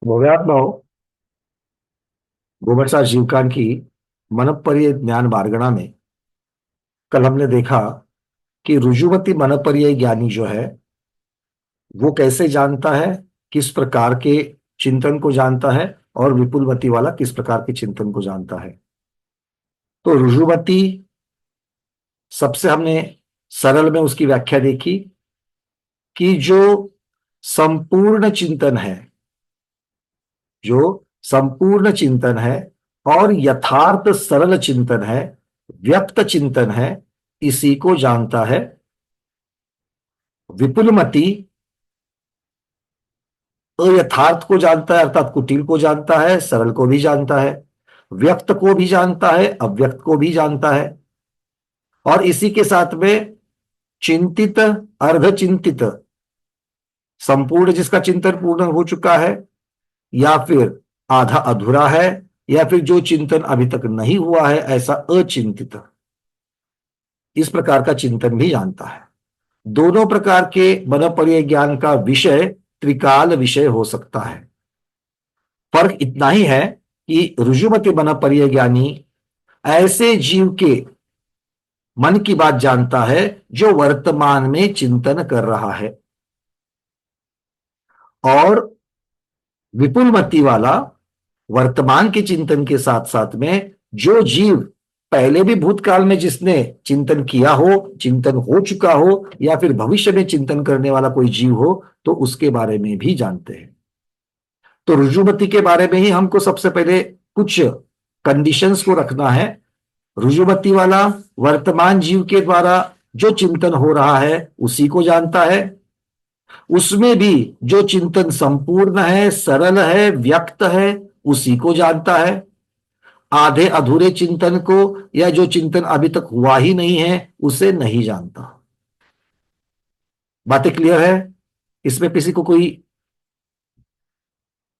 भव्यात्मा गोबरसा जीवकान की मनप्परिय ज्ञान वारगणा में कल हमने देखा कि रुजुमती मनप्परिय ज्ञानी जो है वो कैसे जानता है, किस प्रकार के चिंतन को जानता है, और विपुलमती वाला किस प्रकार के चिंतन को जानता है। तो रुजुमती सबसे हमने सरल में उसकी व्याख्या देखी कि जो संपूर्ण चिंतन है, जो संपूर्ण चिंतन है और यथार्थ सरल चिंतन है, व्यक्त चिंतन है, इसी को जानता है विपुलमती। यथार्थ को जानता है अर्थात कुटिल को जानता है, सरल को भी जानता है, व्यक्त को भी जानता है, अव्यक्त को भी जानता है, और इसी के साथ में चिंतित, अर्धचिंतित, संपूर्ण जिसका चिंतन पूर्ण हो चुका है, या फिर आधा अधूरा है, या फिर जो चिंतन अभी तक नहीं हुआ है ऐसा अचिंतित, इस प्रकार का चिंतन भी जानता है। दोनों प्रकार के मनोपर्य ज्ञान का विषय त्रिकाल विषय हो सकता है। फर्क इतना ही है कि रुजुमति मनोपर्य ज्ञानी ऐसे जीव के मन की बात जानता है जो वर्तमान में चिंतन कर रहा है, और विपुलमति वाला वर्तमान के चिंतन के साथ साथ में जो जीव पहले भी भूतकाल में जिसने चिंतन किया हो, चिंतन हो चुका हो, या फिर भविष्य में चिंतन करने वाला कोई जीव हो, तो उसके बारे में भी जानते हैं। तो रुजुमती के बारे में ही हमको सबसे पहले कुछ कंडीशंस को रखना है। रुजुमती वाला वर्तमान जीव के द्वारा जो चिंतन हो रहा है उसी को जानता है, उसमें भी जो चिंतन संपूर्ण है, सरल है, व्यक्त है, उसी को जानता है। आधे अधूरे चिंतन को या जो चिंतन अभी तक हुआ ही नहीं है उसे नहीं जानता। बातें क्लियर है? इसमें किसी को कोई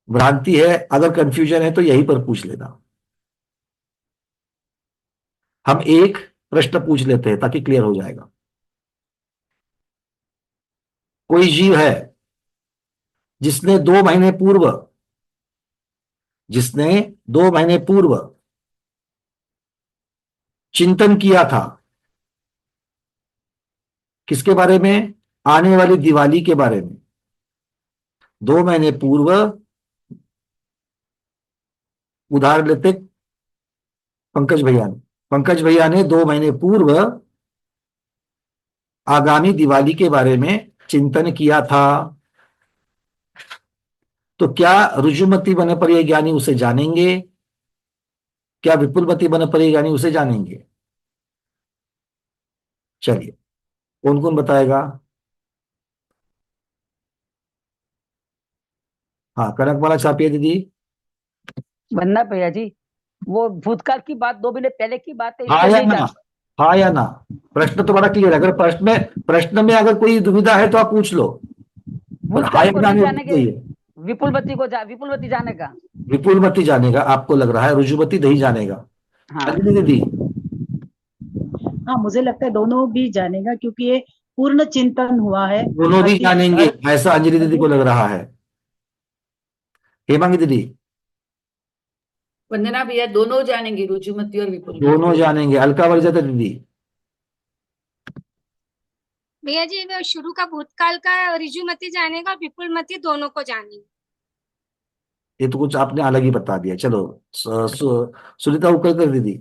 भ्रांति है? अगर कंफ्यूजन है तो यहीं पर पूछ लेना। हम एक प्रश्न पूछ लेते हैं ताकि क्लियर हो जाएगा। कोई जीव है जिसने 2 महीने पूर्व जिसने 2 महीने पूर्व चिंतन किया था, किसके बारे में? आने वाली दिवाली के बारे में। 2 महीने पूर्व, उदाहरण लेते पंकज भैया ने। पंकज भैया ने 2 महीने पूर्व आगामी दिवाली के बारे में चिंतन किया था। तो क्या रुजुमती बनपर्य ज्ञानी उसे जानेंगे? क्या विपुलमती बनपर्य ज्ञानी उसे जानेंगे? चलिए, कौन कौन बताएगा? हाँ, कनकमाला छापिए दीदी। बनना भैया जी, वो भूतकाल की बात 2 महीने पहले की बात है, हाँ इसलिए या नहीं ना? जान। हाँ या ना? प्रश्न तो बड़ा क्लियर है। अगर प्रश्न में अगर कोई दुविधा है तो आप पूछ लो, पर हाँ भूतकाल या को ना नहीं में जानेंगे। चाहिए। विपुलमती जानेगा। विपुलमती जानेगा आपको लग रहा है, रुजुमती नहीं जानेगा। हाँ। अंजलि दीदी। हाँ, मुझे लगता है दोनों भी जानेगा क्योंकि ये पूर्ण चिंतन हुआ है। दोनों भी जानेंगे हर ऐसा अंजलि दीदी को लग रहा है। हेमांगी दीदी। वंदना भैया, दोनों जानेंगे, रुजुमती और विपुलमती। दोनों जानेंगे। अलका वरजाता दीदी। भैया जी, वो शुरू का भूतकाल का ऋजुमती जानेगा, विपुलमती दोनों को जानेगी। ये तो कुछ आपने अलग ही बता दिया। चलो, सुनीता उकलकर दीदी।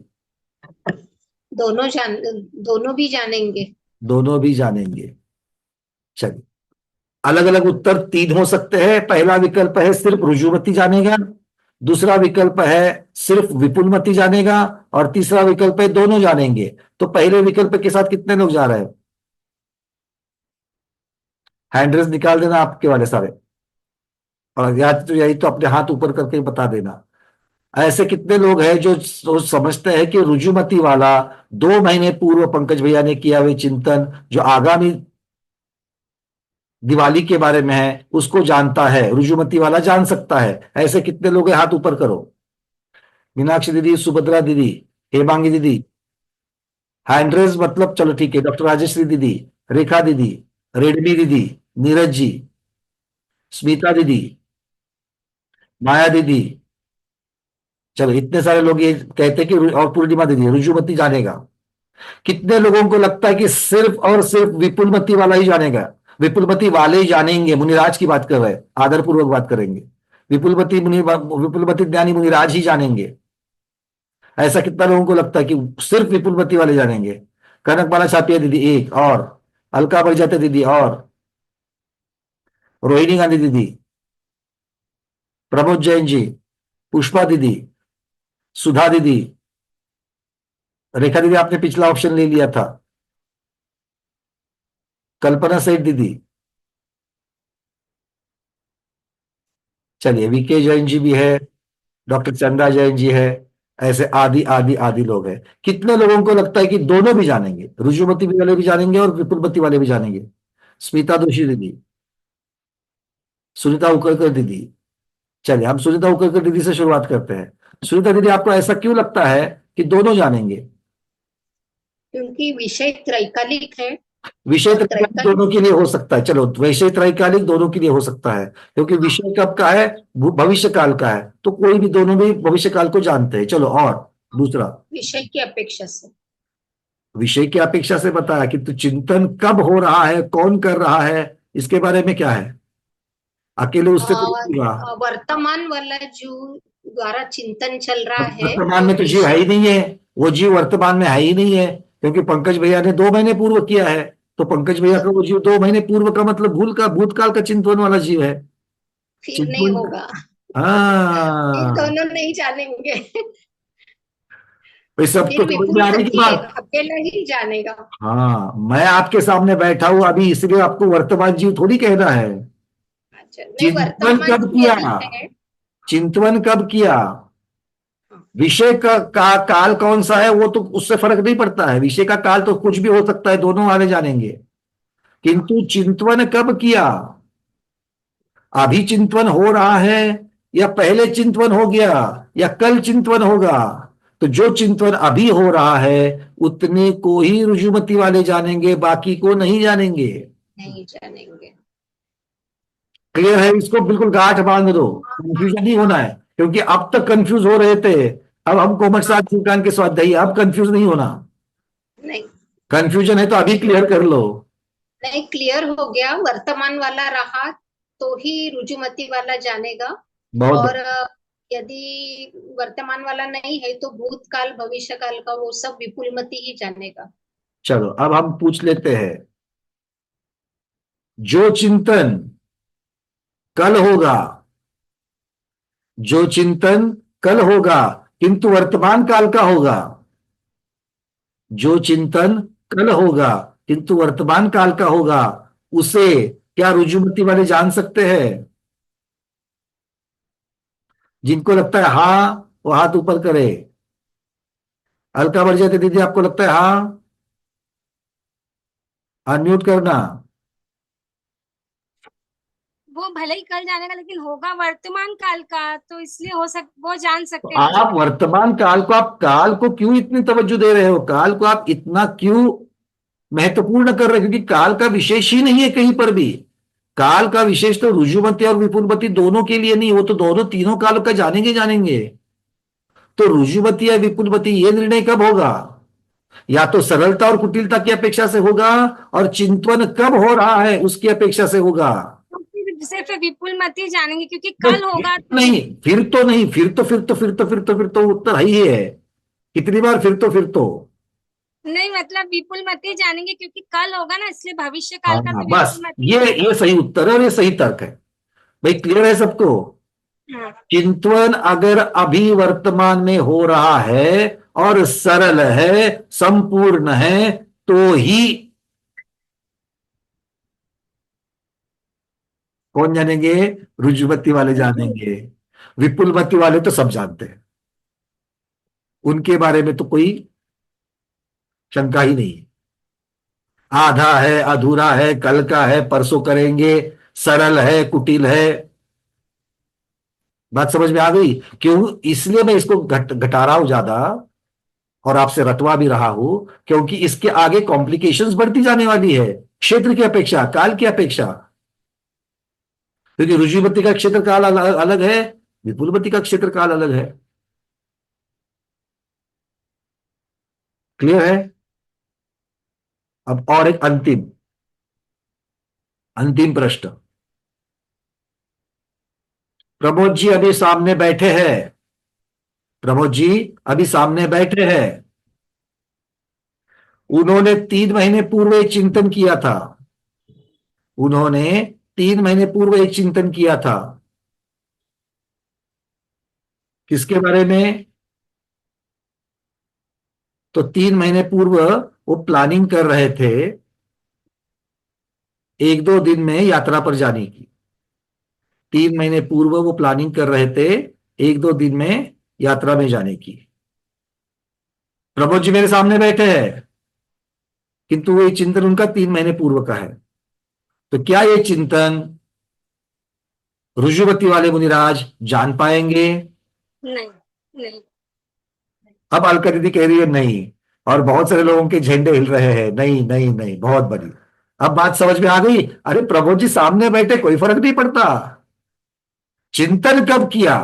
दोनों भी जानेंगे। दोनों भी जानेंगे। चलिए, अलग अलग उत्तर 3 हो सकते हैं। पहला विकल्प है सिर्फ रुजुमती जानेगा, दूसरा विकल्प है सिर्फ विपुलमती जानेगा, और तीसरा विकल्प है दोनों जानेंगे। तो पहले विकल्प के साथ कितने लोग जा रहे हैं? हैंड रेस निकाल देना आपके वाले सारे, और यही तो अपने हाथ ऊपर करके बता देना। ऐसे कितने लोग हैं जो समझते हैं कि रुजुमती वाला 2 महीने पूर्व पंकज भैया ने किया हुए चिंतन जो आगामी दिवाली के बारे में है उसको जानता है, रुजुमती वाला जान सकता है? ऐसे कितने लोग हैं? हाथ ऊपर करो। मीनाक्षी दीदी, सुभद्रा दीदी, हेमांगी दीदी। हैंड्रेस मतलब चलो ठीक है। डॉक्टर राजेश्री दीदी, रेखा दीदी, रेडमी दीदी, नीरज जी, स्मिता दीदी, माया दीदी, चलो इतने सारे लोग ये कहते हैं कि और पूर्णिमा दीदी रुजुमती जानेगा। कितने लोगों को लगता है कि सिर्फ और सिर्फ विपुलमती वाला ही जानेगा? विपुलमती वाले ही जानेंगे, मुनिराज की बात कर रहे हैं, आदरपूर्वक बात करेंगे। विपुलमती ज्ञानी मुनिराज ही जानेंगे। ऐसा कितना लोगों को लगता है कि सिर्फ विपुलमती वाले जानेंगे? कनकबाला छापिया दीदी एक, और अलका बरजाते दीदी, और रोहिणी गांधी दीदी, प्रमोद जैन जी, पुष्पा दीदी, सुधा दीदी, रेखा दीदी आपने पिछला ऑप्शन ले लिया था, कल्पना सेठ दीदी, चलिए वीके जैन जी भी है, डॉक्टर चंदा जैन जी है, ऐसे आदि आदि आदि लोग हैं। कितने लोगों को लगता है कि दोनों भी जानेंगे, रुजुमती वाले भी जानेंगे और विपुलमती वाले भी जानेंगे? स्मिता दोषी दीदी, सुनीता उकरकर दीदी। चलिए हम सुनीता उकरकर दीदी से शुरुआत करते हैं। सुनीता दीदी, आपको ऐसा क्यों लगता है कि दोनों जानेंगे? क्योंकि विषय त्रैकालिक है। विषय और त्रैकालिक दोनों के लिए हो सकता है, चलो विषय त्रैकालिक दोनों के लिए हो सकता है, क्योंकि विषय कब का है? भविष्य काल का है, तो कोई भी, दोनों भी भविष्य काल को जानते हैं। चलो, और दूसरा, विषय की अपेक्षा से। विषय की अपेक्षा से बताया कि तो चिंतन कब हो रहा है, कौन कर रहा है, इसके बारे में क्या है? अकेले उससे तो नहीं होगा। वर्तमान वाला जो द्वारा चिंतन चल रहा है, वर्तमान में तो जीव है ही नहीं है, वो जीव वर्तमान में है ही नहीं है, क्योंकि पंकज भैया ने 2 महीने पूर्व किया है, तो पंकज भैया का वो जीव 2 महीने पूर्व का मतलब भूतकाल का चिंतन वाला जीव है। फिर नहीं होगा। हाँ, दोनों नहीं जानेंगे। तो सबको फिर समझ में आ रही की बात? अकेला ही जानेगा। हाँ, मैं आपके सामने बैठा हूं अभी, इसलिए आपको वर्तमान जीव थोड़ी कहना है। अच्छा, नहीं, चिंतन वर्तमान कब किया? है। चिंतन कब किया? विषय का काल कौन सा है वो तो उससे फर्क नहीं पड़ता है, विषय का काल तो कुछ भी हो सकता है, दोनों वाले जानेंगे। किंतु चिंतन कब किया? अभी चिंतन हो रहा है, या पहले चिंतन हो गया, या कल चिंतन होगा? तो जो चिंतन अभी हो रहा है उतने को ही रुजुमती वाले जानेंगे, बाकी को नहीं जानेंगे। नहीं जानेंगे। क्लियर है? इसको बिल्कुल गांठ बांध दो, कंफ्यूजन नहीं होना है, क्योंकि अब तक कंफ्यूज हो रहे थे। अब हम कोमट साथ शिवकान के स्वाध्यायी, अब कंफ्यूज नहीं होना। नहीं, कंफ्यूजन है तो अभी क्लियर कर लो। नहीं, क्लियर हो गया। वर्तमान वाला रहा तो ही रुजुमती वाला जानेगा। बहुत और यदि वर्तमान वाला नहीं है तो भूतकाल भविष्य काल का वो सब विपुलमती ही जानेगा। चलो अब हम पूछ लेते हैं, जो चिंतन कल होगा, जो चिंतन कल होगा किंतु वर्तमान काल का होगा, जो चिंतन कल होगा किंतु वर्तमान काल का होगा, उसे क्या रुजुमती वाले जान सकते हैं? जिनको लगता है हाँ वो हाथ ऊपर करे। अलका बरजाते दीदी, आपको लगता है हाँ? अनम्यूट करना। वो भले ही कल जानेगा लेकिन होगा वर्तमान काल का, तो इसलिए वो जान तो सकते हैं आप रुजुमती। वर्तमान काल को, आप काल को क्यों इतनी तवज्जो दे रहे हो? काल को आप इतना क्यों महत्वपूर्ण कर रहे हो? क्योंकि काल का विशेष ही नहीं है कहीं पर भी। काल का विशेष तो रुजुमती और विपुलमती दोनों के लिए नहीं, वो तो दोनों तीनों काल का जानेंगे जानेंगे। तो रुजुमती या विपुलमती ये निर्णय कब होगा? या तो सरलता और कुटिलता की अपेक्षा से होगा, और चिंतन कब हो रहा है उसकी अपेक्षा से होगा। तो फिर सिर्फ विपुलमती जानेंगे क्योंकि कल होगा तो। नहीं, फिर तो नहीं, फिर तो उत्तर ही है। कितनी बार फिर तो नहीं, मतलब विपुलमती जानेंगे क्योंकि कल होगा ना, इसलिए भविष्य हाँ, काल का तो बस विपुलमती ये सही उत्तर है और ये सही तर्क है भाई। क्लियर है सबको? हाँ। चिंतन अगर अभी वर्तमान में हो रहा है और सरल है, संपूर्ण है, तो ही कौन जानेंगे? रुजुमती वाले जानेंगे। विपुलमती वाले तो सब जानते हैं, उनके बारे में तो कोई शंका ही नहीं है। आधा है, अधूरा है, कल का है, परसों करेंगे, सरल है, कुटिल है। बात समझ में आ गई? क्यों? इसलिए मैं इसको घटा रहा हूं ज्यादा और आपसे रटवा भी रहा हूं, क्योंकि इसके आगे कॉम्प्लिकेशंस बढ़ती जाने वाली है, क्षेत्र की अपेक्षा, काल की अपेक्षा। क्योंकि रुजुमती का क्षेत्र काल अलग है, विपुलमति का क्षेत्रकाल अलग है। क्लियर है? अब और एक अंतिम अंतिम प्रश्न। प्रमोद जी अभी सामने बैठे हैं, प्रमोद जी अभी सामने बैठे हैं। उन्होंने 3 महीने पूर्व एक चिंतन किया था, उन्होंने 3 महीने पूर्व एक चिंतन किया था। किसके बारे में? तो 3 महीने पूर्व वो प्लानिंग कर रहे थे 1-2 दिन में यात्रा पर जाने की। 3 महीने पूर्व वो प्लानिंग कर रहे थे 1-2 दिन में यात्रा में जाने की। प्रमोद जी मेरे सामने बैठे हैं, किंतु ये चिंतन उनका 3 महीने पूर्व का है। तो क्या ये चिंतन ऋजुवती वाले मुनिराज जान पाएंगे? नहीं नहीं। अब अलका दीदी कह रही है नहीं, और बहुत सारे लोगों के झंडे हिल रहे हैं, नहीं नहीं नहीं, बहुत बड़ी। अब बात समझ में आ गई? अरे प्रभु जी सामने बैठे, कोई फर्क नहीं पड़ता, चिंतन कब किया।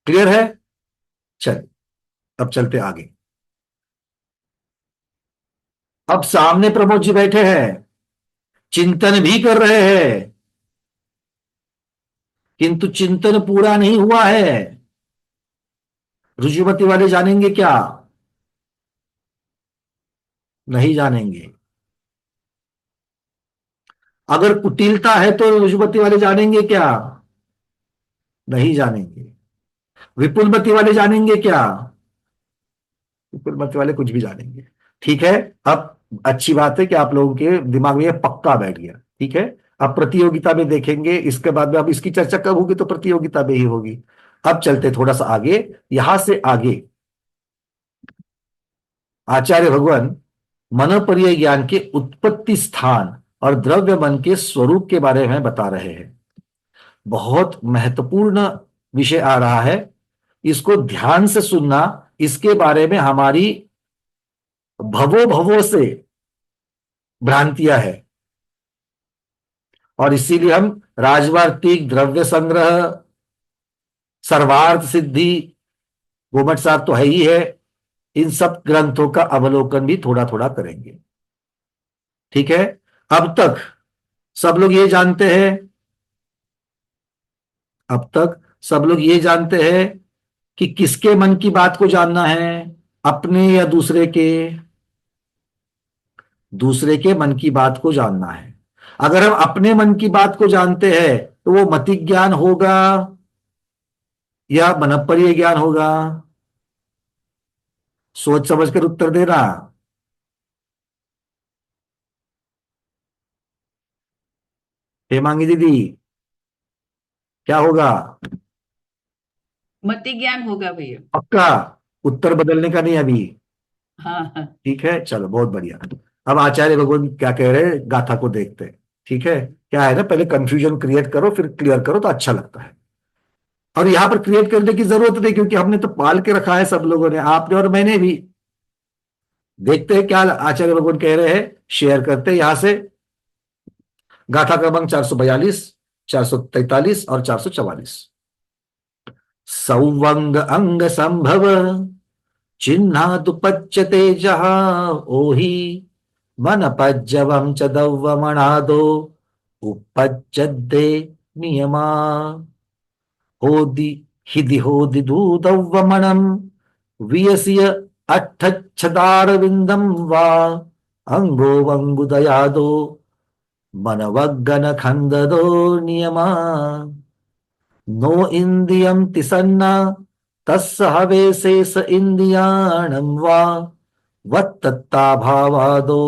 क्लियर है? चल अब चलते आगे। अब सामने प्रमोद जी बैठे हैं, चिंतन भी कर रहे हैं, किंतु चिंतन पूरा नहीं हुआ है। ऋजुमती वाले जानेंगे क्या? नहीं जानेंगे। अगर कुटिलता है तो ऋजुमती वाले जानेंगे क्या? नहीं जानेंगे। विपुलमती वाले जानेंगे क्या? विपुलमती वाले कुछ भी जानेंगे। ठीक है, अब अच्छी बात है कि आप लोगों के दिमाग में ये पक्का बैठ गया। ठीक है, अब प्रतियोगिता में देखेंगे, इसके बाद में अब इसकी चर्चा कब होगी? तो प्रतियोगिता में ही होगी। अब चलते थोड़ा सा आगे, यहां से आगे आचार्य भगवान मनोपर्य ज्ञान के उत्पत्ति स्थान और द्रव्य मन के स्वरूप के बारे में बता रहे हैं। बहुत महत्वपूर्ण विषय आ रहा है, इसको ध्यान से सुनना। इसके बारे में हमारी भवो भवो से भ्रांतियां हैं, और इसीलिए हम राजवार्तिक, द्रव्य संग्रह, सर्वार्थ सिद्धि, गोमट साहब तो है ही है, इन सब ग्रंथों का अवलोकन भी थोड़ा थोड़ा करेंगे। ठीक है, अब तक सब लोग ये जानते हैं, अब तक सब लोग ये जानते हैं कि किसके मन की बात को जानना है, अपने या दूसरे के? दूसरे के मन की बात को जानना है। अगर हम अपने मन की बात को जानते हैं तो वो मति ज्ञान होगा या मनोपर्य ज्ञान होगा? सोच समझ कर उत्तर देना। हेमांगी दीदी क्या होगा? मति ज्ञान होगा भैया। पक्का? उत्तर बदलने का नहीं अभी? हाँ हाँ। ठीक है, चलो बहुत बढ़िया। अब आचार्य भगवान क्या कह रहे हैं, गाथा को देखते हैं। ठीक है, क्या है ना, पहले कंफ्यूजन क्रिएट करो फिर क्लियर करो तो अच्छा लगता है। और यहां पर क्रिएट करने की जरूरत नहीं, क्योंकि हमने तो पाल के रखा है सब लोगों ने, आपने और मैंने भी। देखते हैं क्या आचार्य भगवान कह रहे हैं, शेयर करते हैं यहां से। गाथा क्रमांक 442, 443 और 444। सौवंग अंग संभव चिन्हादुपच्यते जहा ओहि मन पज्जवम च दव्वमणादो उपज्जते नियमा होदि हिदि होदि दूदव्वमणम वियसिय अट्ठच्छदारविंदम वा अंगो वंगुदयादो मनवग्गन खंददो नियमा नो इंद्रियम तिसन्ना तस्य हवे शेष इंद्रियाणं वा वत्तत्ता भावादो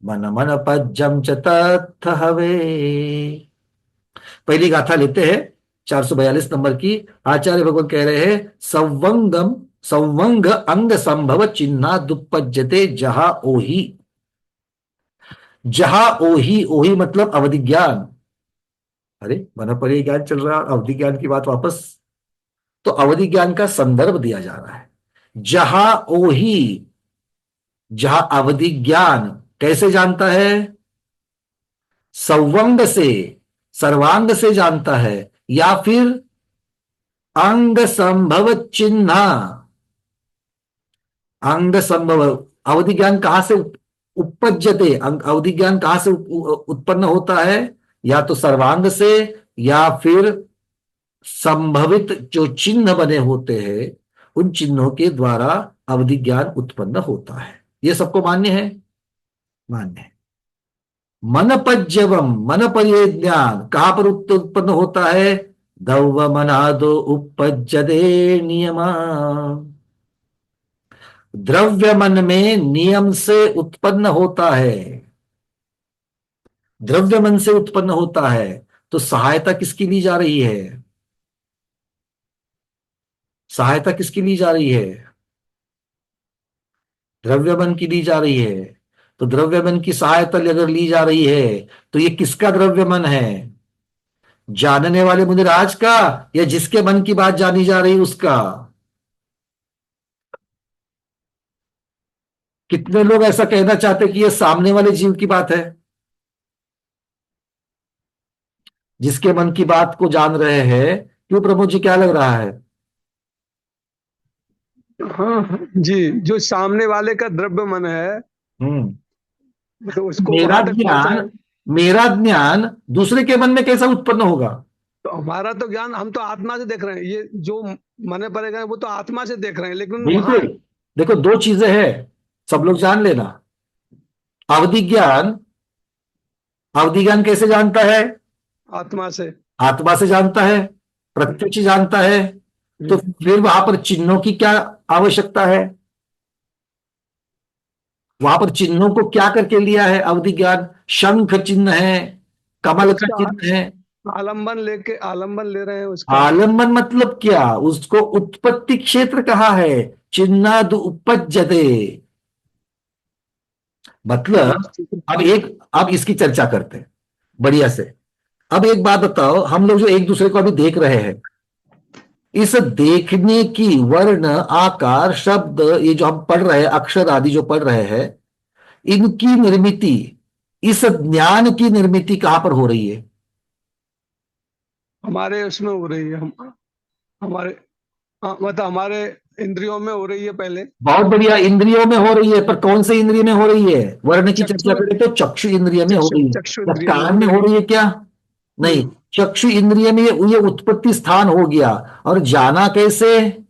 मन मन पज्जम च तत्थ हवे। पहली गाथा लेते हैं 442 नंबर की। आचार्य भगवान कह रहे हैं संवंग अंग संभव चिन्हा दुपज्जते जहा ओही। जहा ओही, ओही मतलब अवधि ज्ञान। अरे मनोपर्य ज्ञान चल रहा है, अवधि ज्ञान की बात वापस। तो अवधि ज्ञान का संदर्भ दिया जा रहा है। जहां ओही, जहां अवधि ज्ञान कैसे जानता है? संवंग से। सर्वांग से जानता है, या फिर अंग संभव चिन्ह। अंग संभव, अवधि ज्ञान कहां से उपपज्यते, अवधि ज्ञान कहां से उत्पन्न होता है? या तो सर्वांग से, या फिर संभवित जो चिन्ह बने होते हैं उन चिन्हों के द्वारा अवधि ज्ञान उत्पन्न होता है। ये सबको मान्य है? मान्य है। मनपज्यवम, मन पर ये ज्ञान कहां पर उत्पन्न होता है? दौव मनादो उपपज्यते नियमा। द्रव्य मन में नियम से उत्पन्न होता है, द्रव्य मन से उत्पन्न होता है। तो सहायता किसकी ली जा रही है? सहायता किसकी ली जा रही है? द्रव्य मन की ली जा रही है। तो द्रव्य मन की सहायता अगर ली जा रही है तो ये किसका द्रव्य मन है? जानने वाले मुनिराज का, या जिसके मन की बात जानी जा रही उसका? कितने लोग ऐसा कहना चाहते कि ये सामने वाले जीव की बात है, जिसके मन की बात को जान रहे हैं? क्यों प्रमोद जी, क्या लग रहा है? हाँ जी, जो सामने वाले का द्रव्य मन है, तो उसको मेरा वहां तक पहुंचाए। ज्ञान, मेरा ज्ञान दूसरे के मन में कैसा उत्पन्न होगा? तो हमारा तो ज्ञान हम तो आत्मा से देख रहे हैं, ये जो मने पड़ेगा वो तो आत्मा से देख रहे हैं, लेकिन वहां बिल्कुल। देखो, दो चीजें हैं, सब लोग जान लेना। अवधि ज्ञान, अवधि ज्ञान कैसे जानता है? आत्मा से। आत्मा से जानता है, प्रत्यक्ष जानता है। तो फिर वहां पर चिन्हों की क्या आवश्यकता है? वहां पर चिन्हों को क्या करके लिया है अवधि ज्ञान? शंख चिन्ह है, कमल का चिन्ह है। आलंबन ले रहे हैं उसका। आलंबन मतलब क्या? उसको उत्पत्ति क्षेत्र कहा है, चिन्नाद उपज्यते। मतलब अब इसकी चर्चा करते हैं बढ़िया से। अब एक बात बताओ, हम लोग जो एक दूसरे को अभी देख रहे हैं, इस देखने की वर्ण, आकार, शब्द, ये जो हम पढ़ रहे हैं, अक्षर आदि जो पढ़ रहे हैं, इनकी निर्मिति, इस ज्ञान की निर्मिति कहां पर हो रही है? हमारे उसमें हो रही है, हमारे मतलब हमारे इंद्रियों में हो रही है पहले। बहुत बढ़िया, इंद्रियों में हो रही है। पर कौन से इंद्रिय में हो रही है? वर्ण की चर्चा करें तो चक्षु इंद्रिय में हो रही है। चक्षु या इंद्रिय कान में हो रही है क्या? नहीं, चक्षु इंद्रिय में ये उत्पत्ति स्थान हो गया। और जाना कैसे?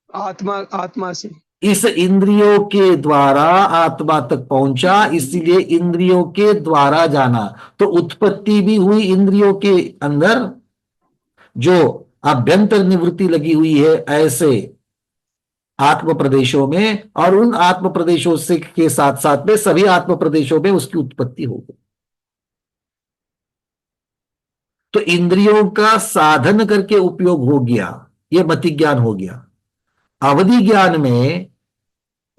आत्मा से। इस इंद्रियों के द्वारा आत्मा तक पहुंचा, इसलिए इंद्रियों के द्वारा जाना। तो उत्पत्ति भी हुई इंद्रियों के अंदर, जो अभ्यंतर निवृत्ति लगी हुई है ऐसे आत्म प्रदेशों में, और उन आत्म प्रदेशों से के साथ साथ में सभी आत्म प्रदेशों में उसकी उत्पत्ति हो गई। तो इंद्रियों का साधन करके उपयोग हो गया, यह मति ज्ञान हो गया। अवधि ज्ञान में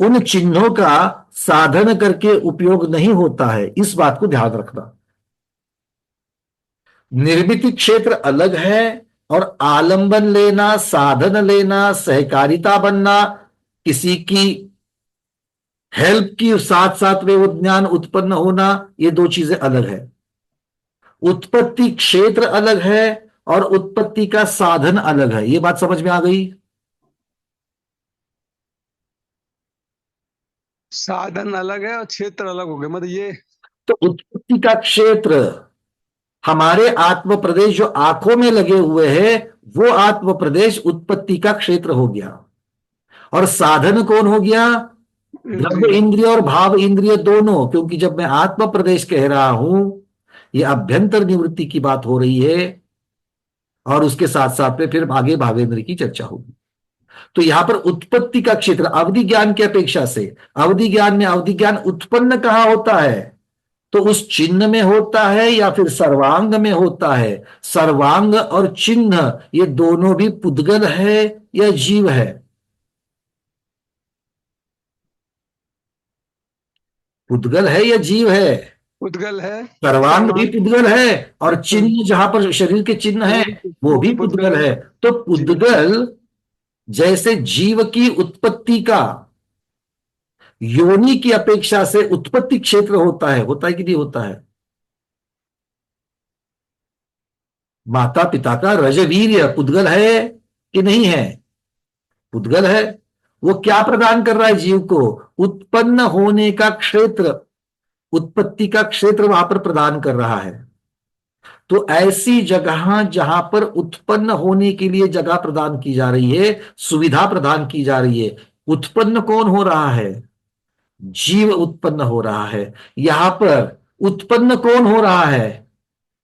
उन चिन्हों का साधन करके उपयोग नहीं होता है, इस बात को ध्यान रखना। निर्मिति क्षेत्र अलग है, और आलंबन लेना, साधन लेना, सहकारिता बनना, किसी की हेल्प की साथ साथ में वो ज्ञान उत्पन्न होना, ये दो चीजें अलग है। उत्पत्ति क्षेत्र अलग है और उत्पत्ति का साधन अलग है। ये बात समझ में आ गई? साधन अलग है और क्षेत्र अलग हो गया, मतलब ये। तो उत्पत्ति का क्षेत्र, हमारे आत्म प्रदेश जो आंखों में लगे हुए हैं, वो आत्म प्रदेश उत्पत्ति का क्षेत्र हो गया। और साधन कौन हो गया? द्रव्य इंद्रिय और भाव इंद्रिय दोनों। क्योंकि जब मैं आत्म प्रदेश कह रहा हूं, यह अभ्यंतर निवृत्ति की बात हो रही है, और उसके साथ साथ में फिर आगे भावेंद्र की चर्चा होगी। तो यहां पर उत्पत्ति का क्षेत्र अवधि ज्ञान की अपेक्षा से, अवधि ज्ञान में अवधि ज्ञान उत्पन्न कहां होता है? तो उस चिन्ह में होता है या फिर सर्वांग में होता है? सर्वांग और चिन्ह ये दोनों भी पुद्गल है या जीव है? पुद्गल है या जीव है? पुद्गल है। सर्वांग भी पुद्गल है, और चिन्ह जहां पर शरीर के चिन्ह है वो भी पुद्गल है। तो पुद्गल जैसे जीव की उत्पत्ति का योनि की अपेक्षा से उत्पत्ति क्षेत्र होता है कि नहीं होता है? माता पिता का रजवीर्य पुद्गल है कि नहीं है? पुद्गल है। वो क्या प्रदान कर रहा है जीव को? उत्पन्न होने का क्षेत्र, उत्पत्ति का क्षेत्र वहां पर प्रदान कर रहा है। तो ऐसी जगह जहां पर उत्पन्न होने के लिए जगह प्रदान की जा रही है, सुविधा प्रदान की जा रही है, उत्पन्न कौन हो रहा है? जीव उत्पन्न हो रहा है। यहां पर उत्पन्न कौन हो रहा है?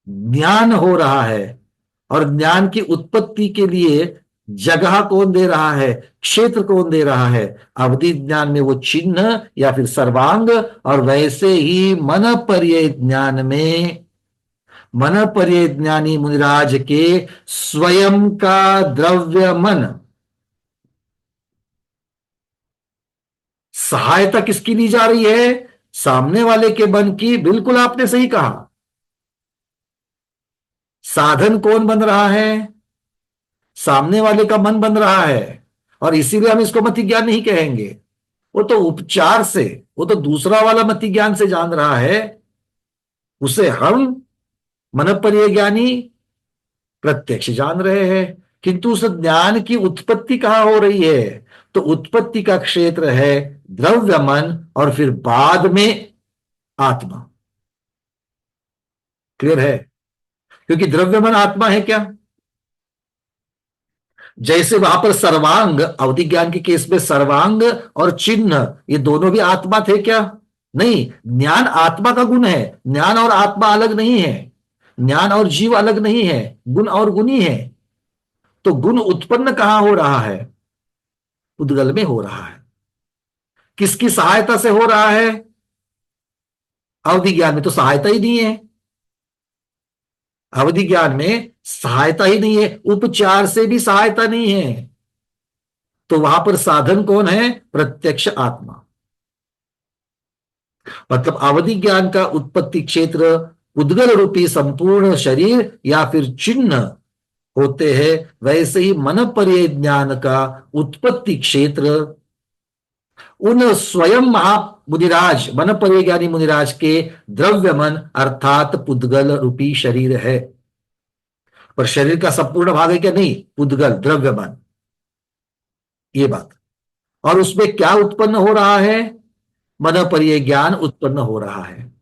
ज्ञान हो रहा है। और ज्ञान की उत्पत्ति के लिए जगह कौन दे रहा है? क्षेत्र कौन दे रहा है? अवधि ज्ञान में वो चिन्ह या फिर सर्वांग, और वैसे ही मन पर्यय ज्ञान में मन पर्यय ज्ञानी मुनिराज के स्वयं का द्रव्य मन। सहायता किसकी ली जा रही है? सामने वाले के मन की। बिल्कुल आपने सही कहा। साधन कौन बन रहा है? सामने वाले का मन बन रहा है। और इसीलिए हम इसको मति ज्ञान नहीं कहेंगे। वो तो उपचार से, वो तो दूसरा वाला मति ज्ञान से जान रहा है। उसे हम मन पर्यय ज्ञानी प्रत्यक्ष जान रहे हैं। किंतु उस ज्ञान की उत्पत्ति कहां हो रही है? तो उत्पत्ति का क्षेत्र है द्रव्य मन, और फिर बाद में आत्मा। क्लियर है? क्योंकि द्रव्य मन आत्मा है क्या? जैसे वहां पर सर्वांग, अवधि ज्ञान के केस में सर्वांग और चिन्ह, ये दोनों भी आत्मा थे क्या? नहीं। ज्ञान आत्मा का गुण है। ज्ञान और आत्मा अलग नहीं है। ज्ञान और जीव अलग नहीं है। गुण और गुणी है। तो गुण उत्पन्न कहां हो रहा है? उद्गल में हो रहा है। किसकी सहायता से हो रहा है? अवधि ज्ञान में तो सहायता ही नहीं है। अवधि ज्ञान में सहायता ही नहीं है, उपचार से भी सहायता नहीं है। तो वहां पर साधन कौन है? प्रत्यक्ष आत्मा। मतलब अवधि ज्ञान का उत्पत्ति क्षेत्र उद्गल रूपी संपूर्ण शरीर या फिर चिन्ह होते हैं। वैसे ही मन पर्यय ज्ञान का उत्पत्ति क्षेत्र उन स्वयं मुनिराज, मन पर्यय ज्ञानी मुनिराज के द्रव्य मन अर्थात पुद्गल रूपी शरीर है। पर शरीर का संपूर्ण भाग है क्या? नहीं, पुद्गल द्रव्य मन, ये बात। और उसमें क्या उत्पन्न हो रहा है? मन पर्यय ज्ञान उत्पन्न हो रहा है।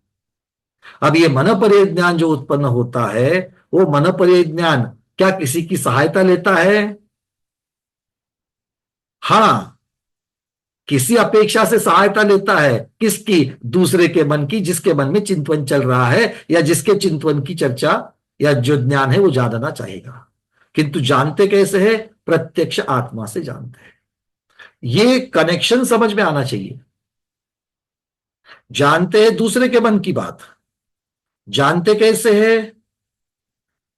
अब ये मन पर्यय ज्ञान जो उत्पन्न होता है, वो मन पर्यय ज्ञान क्या किसी की सहायता लेता है? हां, किसी अपेक्षा से सहायता लेता है। किसकी? दूसरे के मन की, जिसके मन में चिंतन चल रहा है या जिसके चिंतन की चर्चा या जो ज्ञान है वो जानना चाहेगा। किंतु जानते कैसे है? प्रत्यक्ष आत्मा से जानते हैं। ये कनेक्शन समझ में आना चाहिए। जानते हैं दूसरे के मन की बात, जानते कैसे है?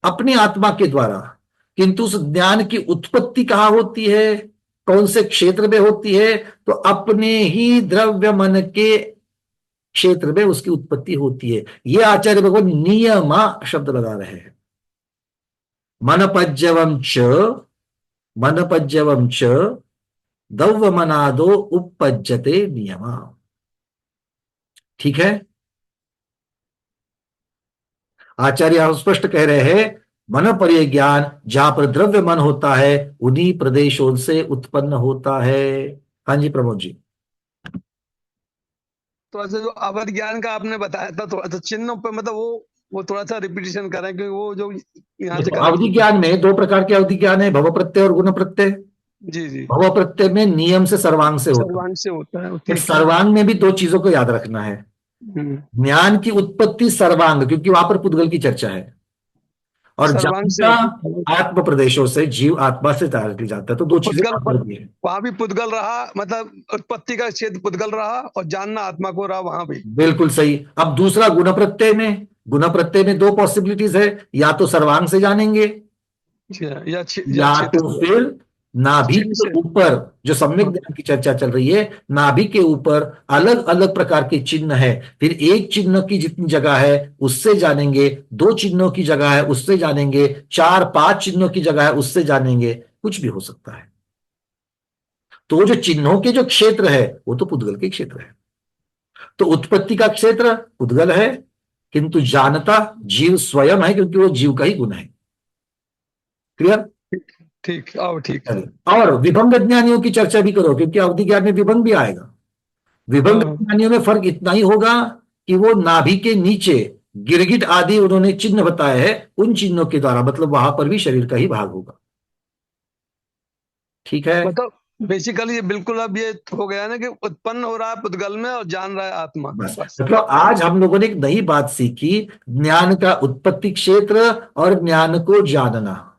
अपनी आत्मा के द्वारा। किंतु उस ज्ञान की उत्पत्ति कहां होती है? कौन से क्षेत्र में होती है? तो अपने ही द्रव्य मन के क्षेत्र में उसकी उत्पत्ति होती है। ये आचार्य भगवान नियमा शब्द लगा रहे हैं। मनपज्यवम च दौवमनादो उपपज्यते नियमा। ठीक है? आचार्य यहां स्पष्ट कह रहे हैं, मन पर्यय ज्ञान जहां पर द्रव्य मन होता है उन्हीं प्रदेशों से उत्पन्न होता है। हाँ जी प्रमोद जी। तो ऐसे जो अवध ज्ञान का आपने बताया था, थोड़ा सा चिन्हों पे मतलब वो थोड़ा सा रिपीटिशन करें, क्योंकि वो जो यहाँ से अवधि ज्ञान में दो प्रकार के अवधि ज्ञान है, भव प्रत्यय और गुण प्रत्यय। जी जी, भव प्रत्यय में नियम से सर्वांग से होता है। सर्वांग से होता है, तो ठीक है। सर्वांग में भी दो चीजों को याद रखना है। ज्ञान की उत्पत्ति सर्वांग, क्योंकि वहां पर पुद्गल की चर्चा है, और सर्वांग से जानता आत्म प्रदेशों से, जीव आत्मा से की जाता है। तो दो चीजें पुद्गल, वहां भी पुद्गल रहा, मतलब उत्पत्ति का क्षेत्र पुद्गल रहा और जानना आत्मा को रहा वहां भी। बिल्कुल सही। अब दूसरा गुण प्रत्यय में, गुण प्रत्यय में दो पॉसिबिलिटीज है, या तो सर्वांग से जानेंगे या या तो फिर नाभि के ऊपर, जो सम्यक ज्ञान की चर्चा चल रही है, नाभि के ऊपर अलग अलग प्रकार के चिन्ह है। फिर एक चिन्ह की जितनी जगह है उससे जानेंगे, दो चिन्हों की जगह है उससे जानेंगे, 4-5 चिन्हों की जगह है उससे जानेंगे, कुछ भी हो सकता है। तो जो चिन्हों के जो क्षेत्र है वो तो पुद्गल के क्षेत्र है। तो उत्पत्ति का क्षेत्र पुद्गल है, किंतु जानता जीव स्वयं है, क्योंकि वो जीव का ही गुण है। क्लियर? ठीक, आओ ठीक। चलिए, और विभंग ज्ञानियों की चर्चा भी करो, क्योंकि अवधि ज्ञान में विभंग भी आएगा। विभंग हाँ, ज्ञानियों में फर्क इतना ही होगा कि वो नाभि के नीचे गिरगिट आदि उन्होंने चिन्ह बताए हैं, उन चिन्हों के द्वारा, मतलब वहां पर भी शरीर का ही भाग होगा। ठीक है? मतलब बेसिकली ये बिल्कुल अब ये हो गया ना कि उत्पन्न हो रहा है पुद्गल में और जान रहा है आत्मा। बस, बस। मतलब आज हम लोगों ने एक नई बात सीखी, ज्ञान का उत्पत्ति क्षेत्र और ज्ञान को जानना।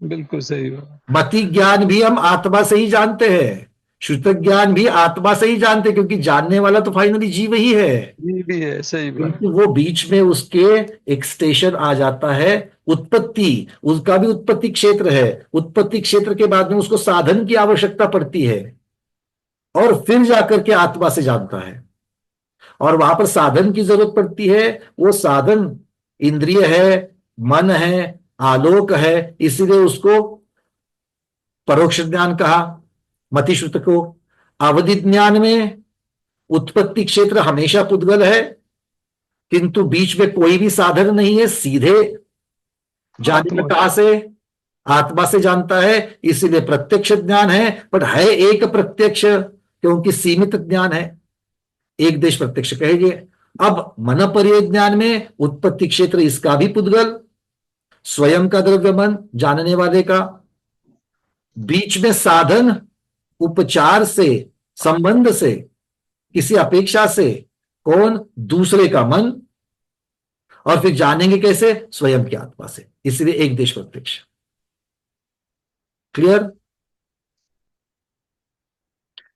बिल्कुल सही बात। मति ज्ञान भी हम आत्मा से ही जानते हैं, श्रुत ज्ञान भी आत्मा से ही जानते हैं, क्योंकि जानने वाला तो फाइनली जीव ही है। ये भी है, सही बात। किंतु वो बीच में उसके एक स्टेशन आ जाता है, उत्पत्ति, उसका भी उत्पत्ति क्षेत्र है। उत्पत्ति क्षेत्र के बाद में उसको साधन की आवश्यकता पड़ती है, और फिर जाकर के आत्मा से जानता है। और वहां पर साधन की जरूरत पड़ती है। वो साधन इंद्रिय है, मन है, आलोक है, इसीलिए उसको परोक्ष ज्ञान कहा, मति श्रुत को। अवधि ज्ञान में उत्पत्ति क्षेत्र हमेशा पुद्गल है, किंतु बीच में कोई भी साधन नहीं है, सीधे जाने आत्मा। कहां से? आत्मा से जानता है, इसीलिए प्रत्यक्ष ज्ञान है। पर है एक प्रत्यक्ष, क्योंकि सीमित ज्ञान है, एक देश प्रत्यक्ष कहेंगे। अब मन पर्य ज्ञान में उत्पत्ति क्षेत्र इसका भी पुद्गल, स्वयं का द्रव्य मन जानने वाले का, बीच में साधन उपचार से, संबंध से, किसी अपेक्षा से, कौन? दूसरे का मन, और फिर जानेंगे कैसे? स्वयं की आत्मा से, इसलिए एक देश प्रत्यक्ष। क्लियर?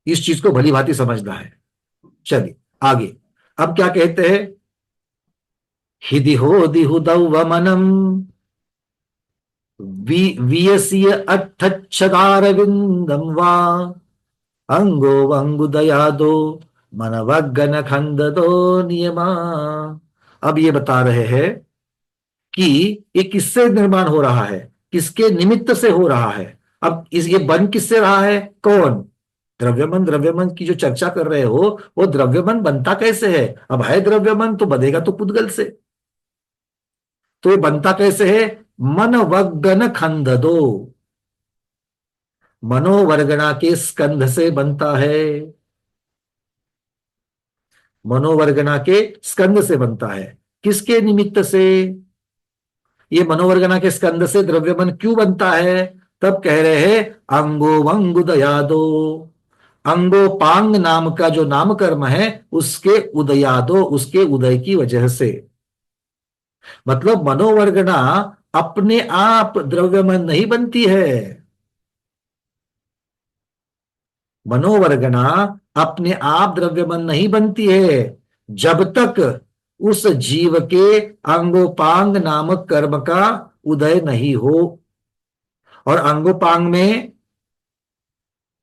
इस चीज को भली भांति समझना है। चलिए आगे, अब क्या कहते हैं? हिदिहो दिहुदौवमनम वियसीय अर्थच्छदारविंदम वा अंगो वंगुदयादो मनवगन खंददो नियमा। अब ये बता रहे हैं कि ये किससे निर्माण हो रहा है, किसके निमित्त से हो रहा है। अब ये बन किससे रहा है? कौन? द्रव्यमन। द्रव्यमन की जो चर्चा कर रहे हो, वो द्रव्यमन बनता कैसे है? अब है द्रव्यमन तो बनेगा तो पुद्गल से। तो ये बनता कैसे है? मनवगन खंददो, मनोवर्गणा के स्कंध से बनता है। मनोवर्गणा के स्कंद से बनता है। किसके निमित्त से? ये मनोवर्गणा के स्कंद से द्रव्यमन क्यों बनता है? तब कह रहे हैं अंगो वंगुदयादो, अंगोपांग नाम का जो नामकर्म है उसके उदयादो, उसके उदय की वजह से। मतलब मनोवर्गणा अपने आप द्रव्यमन नहीं बनती है। मनोवर्गणा अपने आप द्रव्यमन नहीं बनती है जब तक उस जीव के अंगोपांग नामक कर्म का उदय नहीं हो। और अंगोपांग में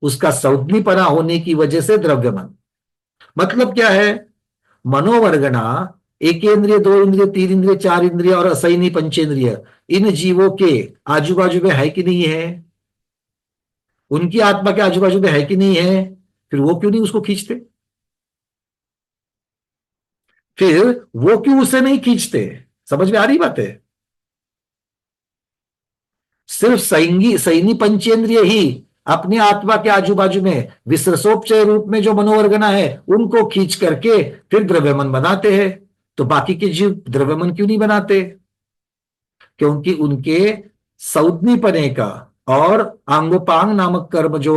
उसका सौज्ञीपना होने की वजह से द्रव्यमन। मतलब क्या है? मनोवर्गणा एक इंद्रिय, दो इंद्रिय, तीन इंद्रिय, चार इंद्रिय और असैनी पंचेंद्रिय, इन जीवों के आजू बाजू में है कि नहीं है? उनकी आत्मा के आजू बाजू में है कि नहीं है? फिर वो क्यों नहीं उसको खींचते? फिर वो क्यों उसे नहीं खींचते? समझ में आ रही बात है? सिर्फ सैनी पंचेंद्रिय ही अपनी आत्मा के आजू बाजू में विसर्सोपचय रूप में जो मनोवर्गना है उनको खींच करके फिर द्रव्यमन बनाते हैं। तो बाकी के जीव द्रव्यमन क्यों नहीं बनाते? क्योंकि उनके सौज्ञीपने का और आंगोपांग नामक कर्म जो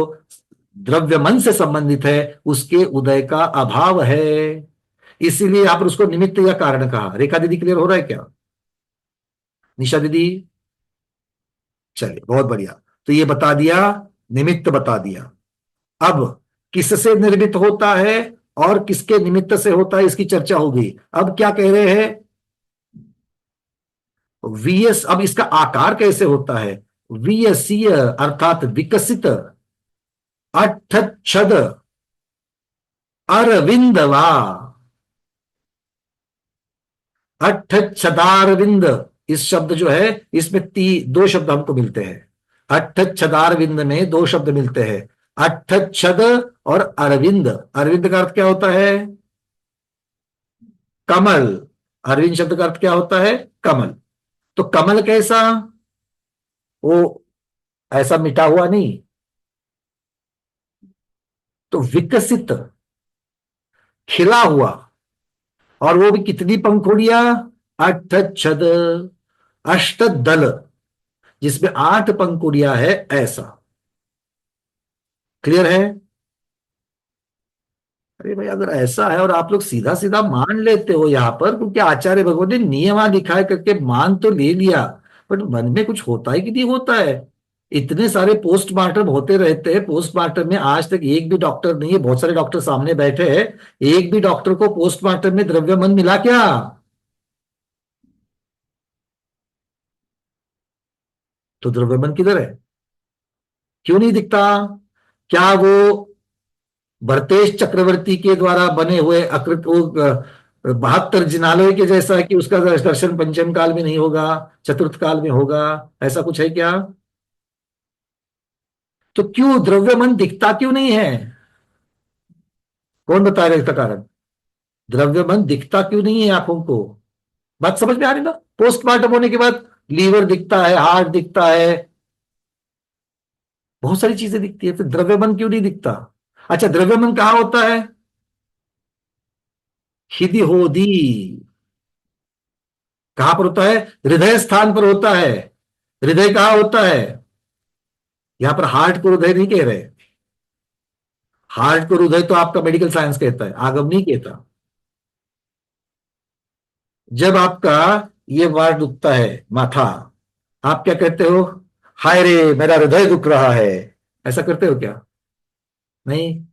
द्रव्यमन से संबंधित है उसके उदय का अभाव है। इसीलिए यहां पर उसको निमित्त या कारण कहा। रेखा दीदी क्लियर हो रहा है क्या? निशा दीदी? चलिए बहुत बढ़िया। तो ये बता दिया, निमित्त बता दिया। अब किससे निर्मित होता है और किसके निमित्त से होता है इसकी चर्चा होगी। अब क्या कह रहे हैं? वीएस, अब इसका आकार कैसे होता है? वीयसीय अर्थात विकसित, अठच्छद, अरविंदवा, अठच्छदारविंद। इस शब्द जो है इसमें दो शब्द हमको मिलते हैं। अठच्छदारविंद में दो शब्द मिलते हैं, अठच्छद और अरविंद। अरविंद का अर्थ क्या होता है? कमल। अरविंद शब्द का अर्थ क्या होता है? कमल। तो कमल कैसा? वो ऐसा मिटा हुआ नहीं। तो विकसित, खिला हुआ, और वो भी कितनी पंखुड़ियां? अठ छद अष्ट दल, जिसमें 8 पंखुड़ियां है, ऐसा। क्लियर है? अरे भाई, अगर ऐसा है और आप लोग सीधा सीधा मान लेते हो यहां पर, क्योंकि आचार्य भगवत ने नियमा दिखाए करके मान तो ले लिया, बट मन में कुछ होता है कि नहीं होता है? इतने सारे पोस्टमार्टम होते रहते हैं, पोस्टमार्टम में आज तक एक भी डॉक्टर नहीं है, बहुत सारे डॉक्टर सामने बैठे हैं, एक भी डॉक्टर को पोस्टमार्टम में द्रव्यमन मिला क्या? तो द्रव्यमन किधर है? क्यों नहीं दिखता? क्या वो भरतेश चक्रवर्ती के द्वारा बने हुए अकृत 72 जिनालय के जैसा है कि उसका दर्शन पंचम काल में नहीं होगा, चतुर्थ काल में होगा? ऐसा कुछ है क्या? तो क्यों द्रव्यमन दिखता क्यों नहीं है? कौन बताएगा इसका कारण? द्रव्यमन दिखता क्यों नहीं है आंखों को? बात समझ में आ रही ना? पोस्टमार्टम होने के बाद लीवर दिखता है, हार्ट दिखता है, बहुत सारी चीजें दिखती है, फिर द्रव्यमन क्यों नहीं दिखता? अच्छा, द्रव्यमन कहाँ होता है? हृदय होदी। कहां पर होता है? हृदय स्थान पर होता है। हृदय कहां होता है? यहां पर हार्ट को हृदय नहीं कह रहे। हार्ट को हृदय तो आपका मेडिकल साइंस कहता है, आगम नहीं कहता। जब आपका ये वार दुखता है, माथा, आप क्या कहते हो? हाय रे, मेरा हृदय दुख रहा है। ऐसा करते हो क्या? नहीं।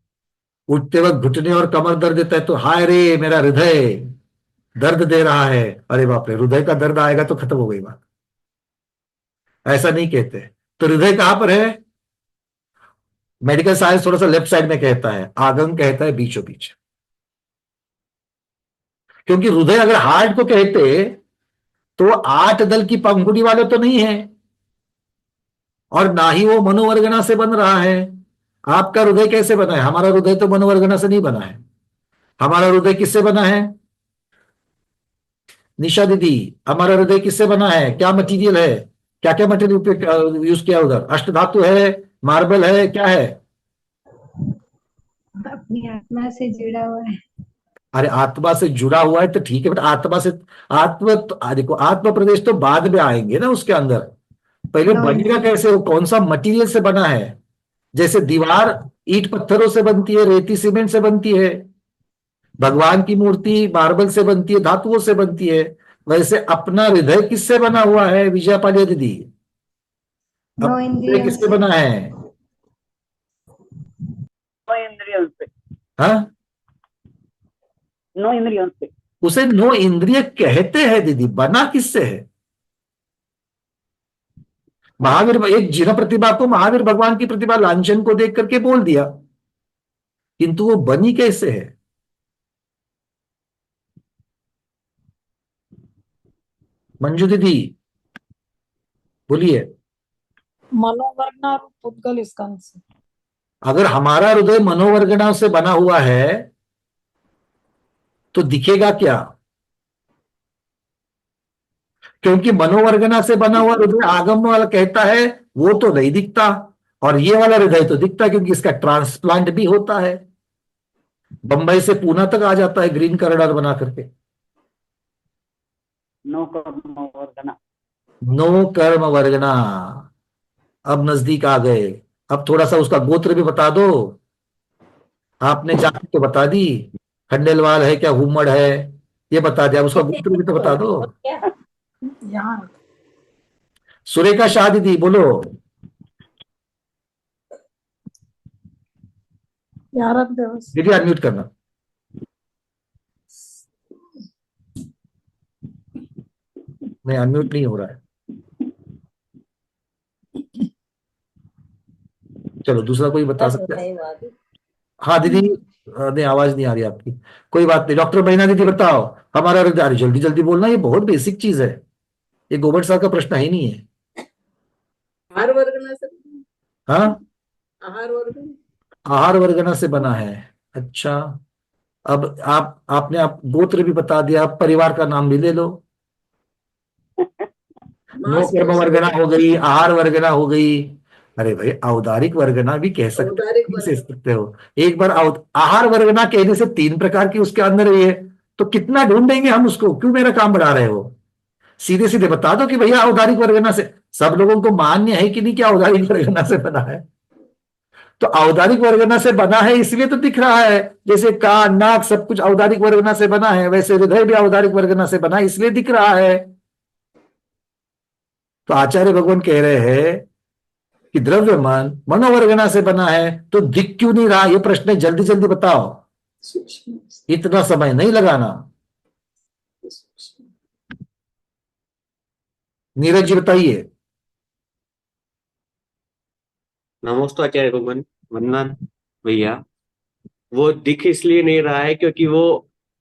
उठते वक्त घुटने और कमर दर्द देता है तो हाय रे, मेरा हृदय दर्द दे रहा है। अरे बाप रे, हृदय का दर्द आएगा तो खत्म हो गई बात। ऐसा नहीं कहते। तो हृदय कहां पर है? मेडिकल साइंस थोड़ा सा लेफ्ट साइड में कहता है, आगम कहता है बीचों बीच। क्योंकि हृदय अगर हार्ट को कहते तो 8 दल की पंखुड़ी वाले तो नहीं है, और ना ही वो मनोवर्गना से बन रहा है। आपका हृदय कैसे बना है? हमारा हृदय तो मनोवर्गना से नहीं बना है। हमारा हृदय किससे बना है? निशा दीदी, हमारा हृदय किससे बना है? क्या मटेरियल है? क्या क्या मटेरियल यूज किया उधर? अष्ट धातु है, मार्बल है, क्या है? अपनी आत्मा से जुड़ा हुआ है। अरे आत्मा से जुड़ा हुआ है तो ठीक है, बट आत्मा से, आत्मा तो देखो, आत्मा प्रदेश तो बाद में आएंगे ना उसके अंदर। पहले बनेगा कैसे? वो कौन सा मटेरियल से बना है? जैसे दीवार ईंट पत्थरों से बनती है, रेती सीमेंट से बनती है, भगवान की मूर्ति मार्बल से बनती है, धातुओं से बनती है, वैसे अपना हृदय किससे बना हुआ है विजया पालिया दीदी? नौ अपना हृदय इंद्रियों किससे से। बना है? नौ इंद्रियों से। हाँ, 9 इंद्रियों से। उसे 9 इंद्रिय कहते हैं दीदी, बना किससे है? महावीर, एक जिन प्रतिभा को महावीर भगवान की प्रतिभा लांछन को देख करके बोल दिया, किंतु वो बनी कैसे है? मंजू दीदी बोलिए। मनोवर्गना और पुद्गल स्कंद से। अगर हमारा हृदय मनोवर्गना से बना हुआ है तो दिखेगा क्या? क्योंकि मनोवर्गना से बना हुआ हृदय आगम वाला कहता है वो तो नहीं दिखता, और ये वाला हृदय तो दिखता, क्योंकि इसका ट्रांसप्लांट भी होता है, बंबई से पूना तक आ जाता है ग्रीन कॉरिडोर बना करके। नो कर्म वर्गना। नो कर्म वर्गना। अब नजदीक आ गए। अब थोड़ा सा उसका गोत्र भी बता दो। आपने जाति तो बता दी, खंडेलवाल है क्या, हुमड़ है, ये बता दिया, उसका गोत्र भी तो बता दो। यहाँ सुरेखा शाह दीदी बोलो। यारक दिवस। दीदी अनम्यूट करना। नहीं, अनम्यूट नहीं हो रहा है। चलो दूसरा कोई बता सकता है? हाँ दीदी, नहीं आवाज नहीं आ रही आपकी। कोई बात नहीं, डॉक्टर महीना दीदी बताओ। हमारा हृदय, अरे जल्दी जल्दी बोलना, ये बहुत बेसिक चीज है, ये गोबर साहब का प्रश्न ही नहीं है। आहार वर्गना से। हाँ, आहार वर्गना। आहार वर्गना से बना है। अच्छा, अब आपने आप गोत्र भी बता दिया, आप परिवार का नाम भी ले लो। नो मास कर्म को वर्गना उसको हो गई, आहार वर्गना हो गई। अरे भाई औदारिक वर्गना भी कह सकते हो, औदारिक नहीं कह वर्ग। सकते हो? एक बार आहार वर्गना कहने से 3 प्रकार की उसके अंदर ये है, तो कितना ढूंढेंगे हम उसको? क्यों मेरा काम बढ़ा रहे हो? सीधे सीधे बता दो कि भैया औदारिक वर्गना से। सब लोगों को मान्य है कि नहीं कि औदारिक वर्गना से बना है? तो औदारिक वर्गना से बना है इसलिए तो दिख रहा है, जैसे कान नाक सब कुछ औदारिक वर्गना से बना है, वैसे हृदय भी औदारिक वर्गना से बना है, इसलिए दिख रहा है। तो आचार्य भगवान कह रहे हैं कि द्रव्यमान मनोवर्गना से बना है, तो दिख क्यों नहीं रहा? ये प्रश्न है, जल्दी जल्दी बताओ, सूक्ष्म इतना समय नहीं लगाना। नीरज जी बताइए। नमस्ते आचार्य भगवान, वंदना भैया। वो दिख इसलिए नहीं रहा है क्योंकि वो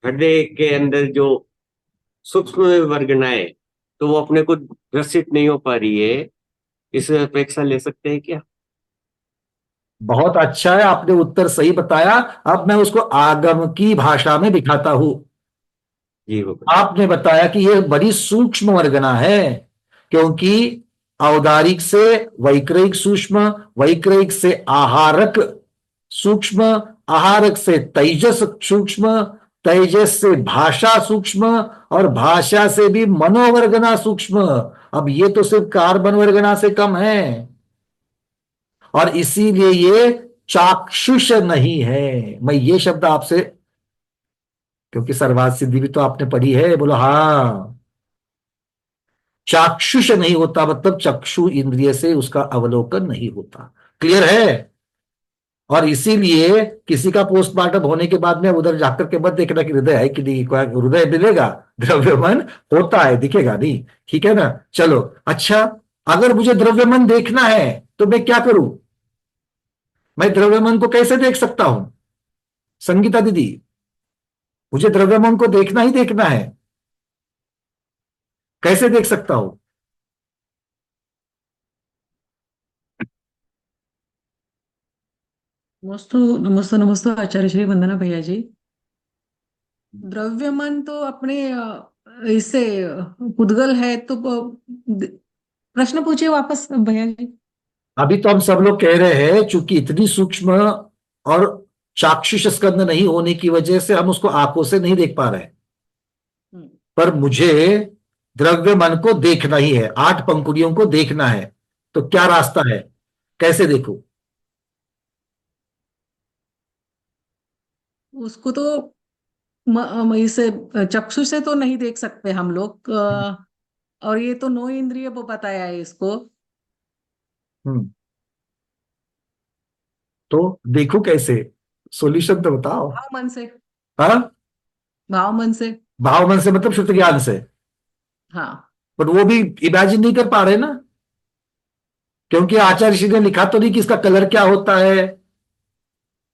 हृदय के अंदर जो सूक्ष्म वर्गनाएं, तो वो अपने को ग्रसित नहीं हो पा रही है। इस अपेक्षा ले सकते हैं क्या? बहुत अच्छा है, आपने उत्तर सही बताया। अब मैं उसको आगम की भाषा में दिखाता हूं। जी भगवान। आपने बताया कि यह बड़ी सूक्ष्म वर्गना है, क्योंकि औदारिक से वैक्रयिक सूक्ष्म, वैक्रयिक से आहारक सूक्ष्म, आहारक से तेजस सूक्ष्म, तेजस से भाषा सूक्ष्म, और भाषा से भी मनोवर्गना सूक्ष्म। अब ये तो सिर्फ कार्बन वर्गना से कम है, और इसीलिए ये चाक्षुष नहीं है। मैं ये शब्द आपसे, क्योंकि सर्वात सिद्धि भी तो आपने पढ़ी है, बोलो हाँ। चाक्षुष नहीं होता मतलब चक्षु इंद्रिय से उसका अवलोकन नहीं होता। क्लियर है? और इसीलिए किसी का पोस्टमार्टम होने के बाद में उधर जाकर के मत देखना कि हृदय है कि नहीं, कोई हृदय मिलेगा, द्रव्यमन होता है, दिखेगा नहीं। ठीक है ना? चलो अच्छा, अगर मुझे द्रव्यमन देखना है तो मैं क्या करूं? मैं द्रव्यमन को कैसे देख सकता हूं संगीता दीदी? मुझे द्रव्यमन को देखना ही देखना है, कैसे देख सकता हूं? नमस्ते नमस्ते नमस्ते आचार्य श्री वंदना भैया जी। द्रव्यमान तो अपने इससे पुद्गल है तो प्रश्न पूछिए वापस भैया जी। अभी तो हम सब लोग कह रहे हैं, चूंकि इतनी सूक्ष्म और चाक्षुष स्कंद नहीं होने की वजह से हम उसको आंखों से नहीं देख पा रहे हैं, पर मुझे द्रव्य मन को देखना ही है, 8 पंखुड़ियों को देखना है। तो क्या रास्ता है, कैसे देखूं? उसको तो इसे चक्षु से तो नहीं देख सकते हम लोग, और ये तो 9 इंद्रिय वो बताया है इसको। हम्म तो देखूं कैसे? सॉल्यूशन तो बताओ। भाव मन से। हाँ, भाव मन से। भाव मन से मतलब शुद्ध ज्ञान से। हाँ। पर वो भी इमेजिन नहीं कर पा रहे ना, क्योंकि आचार्य श्री ने लिखा तो नहीं कि इसका कलर क्या होता है।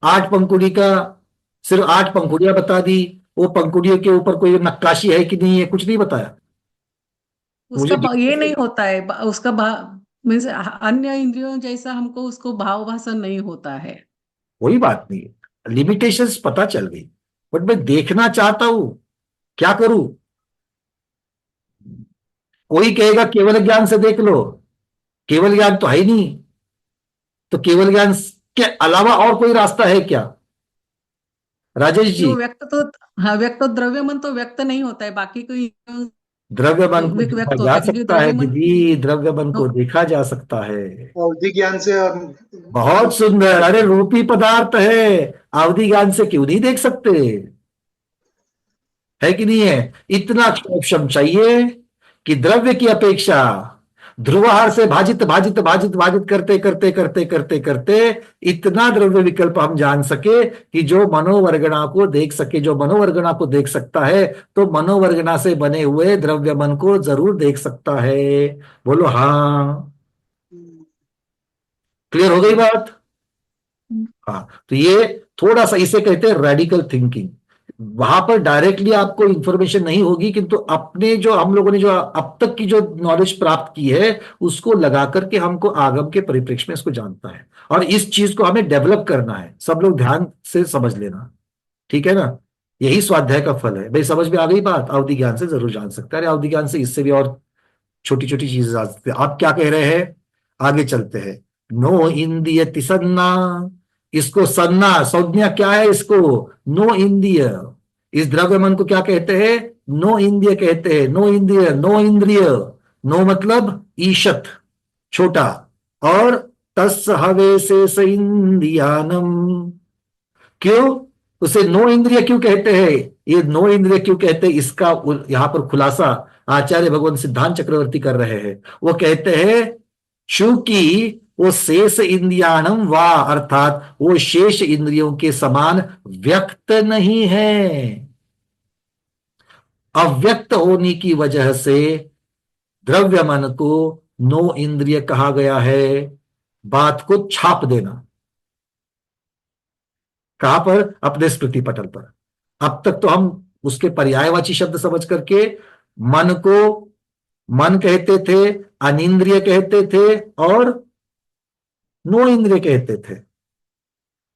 8 पंखुड़ी का सिर्फ 8 पंखुड़ियां बता दी, वो पंखुड़ियों के ऊपर कोई नक्काशी है कि नहीं है, कुछ नहीं बताया मुझे। ये नहीं होता है उसका मीन्स अन्य इंद्रियों जैसा हमको उसको भाव भाषण नहीं होता है। कोई बात नहीं, लिमिटेशंस पता चल गई, बट मैं देखना चाहता हूं, क्या करूं? कोई कहेगा केवल ज्ञान से देख लो, केवल ज्ञान तो है ही नहीं, तो केवल ज्ञान के अलावा और कोई रास्ता है क्या राजेश जी? जो व्यक्त तो, हाँ, व्यक्त तो द्रव्य मन तो व्यक्त नहीं होता है, बाकी कोई द्रव्य मन को देखा व्यक्त जा होता है क्योंकि सकता है द्रव्य मन। दीदी, द्रव्य मन को देखा जा सकता है। अवधि ज्ञान से बहुत सुंदर, अरे रूपी पदार्थ है, अवधि ज्ञान से क्यों नहीं देख सकते? है कि नहीं है? इतना क्षोभम चाहिए कि द्रव्य की अपेक्षा ध्रुवहार से भाजित भाजित भाजित भाजित करते करते करते करते करते इतना द्रव्य विकल्प हम जान सके कि जो मनोवर्गणा को देख सके। जो मनोवर्गणा को देख सकता है तो मनोवर्गणा से बने हुए द्रव्य मन को जरूर देख सकता है। बोलो हाँ। क्लियर हो गई बात? हाँ, तो ये थोड़ा सा इसे कहते हैं रेडिकल थिंकिंग। वहां पर डायरेक्टली आपको इंफॉर्मेशन नहीं होगी, किंतु अपने जो हम लोगों ने जो अब तक की जो नॉलेज प्राप्त की है उसको लगा करके हमको आगम के परिप्रेक्ष्य में इसको जानता है, और इस चीज को हमें डेवलप करना है। सब लोग ध्यान से समझ लेना, ठीक है ना? यही स्वाध्याय का फल है भाई। समझ में आ गई बात? अवधि ज्ञान से जरूर जान सकता है, अवधि ज्ञान से इससे भी और छोटी छोटी चीजें आ सकती है। आप क्या कह रहे हैं, आगे चलते हैं। नो इंद्रिय सन्ना, इसको सन्ना संज्ञा क्या है, इसको नो इंद्रिय, इस द्रव्य मन को क्या कहते हैं, नो इंद्रिय कहते हैं। नो इंद्रिय, नो इंद्रिय, नो मतलब ईशत छोटा, और तस् हवे से इंद्रियानम, क्यों उसे नो इंद्रिय क्यों कहते हैं, ये नो इंद्रिय क्यों कहते हैं, इसका यहां पर खुलासा आचार्य भगवान सिद्धांत चक्रवर्ती कर रहे हैं। वो कहते हैं चूंकि वो शेष इंद्रियाणम वा, अर्थात वो शेष इंद्रियों के समान व्यक्त नहीं है, अव्यक्त होने की वजह से द्रव्य मन को नो इंद्रिय कहा गया है। बात को छाप देना, कहां पर, अपने स्मृति पटल पर। अब तक तो हम उसके पर्यायवाची शब्द समझ करके मन को मन कहते थे, अनिंद्रिय कहते थे और नो इंद्रिय कहते थे।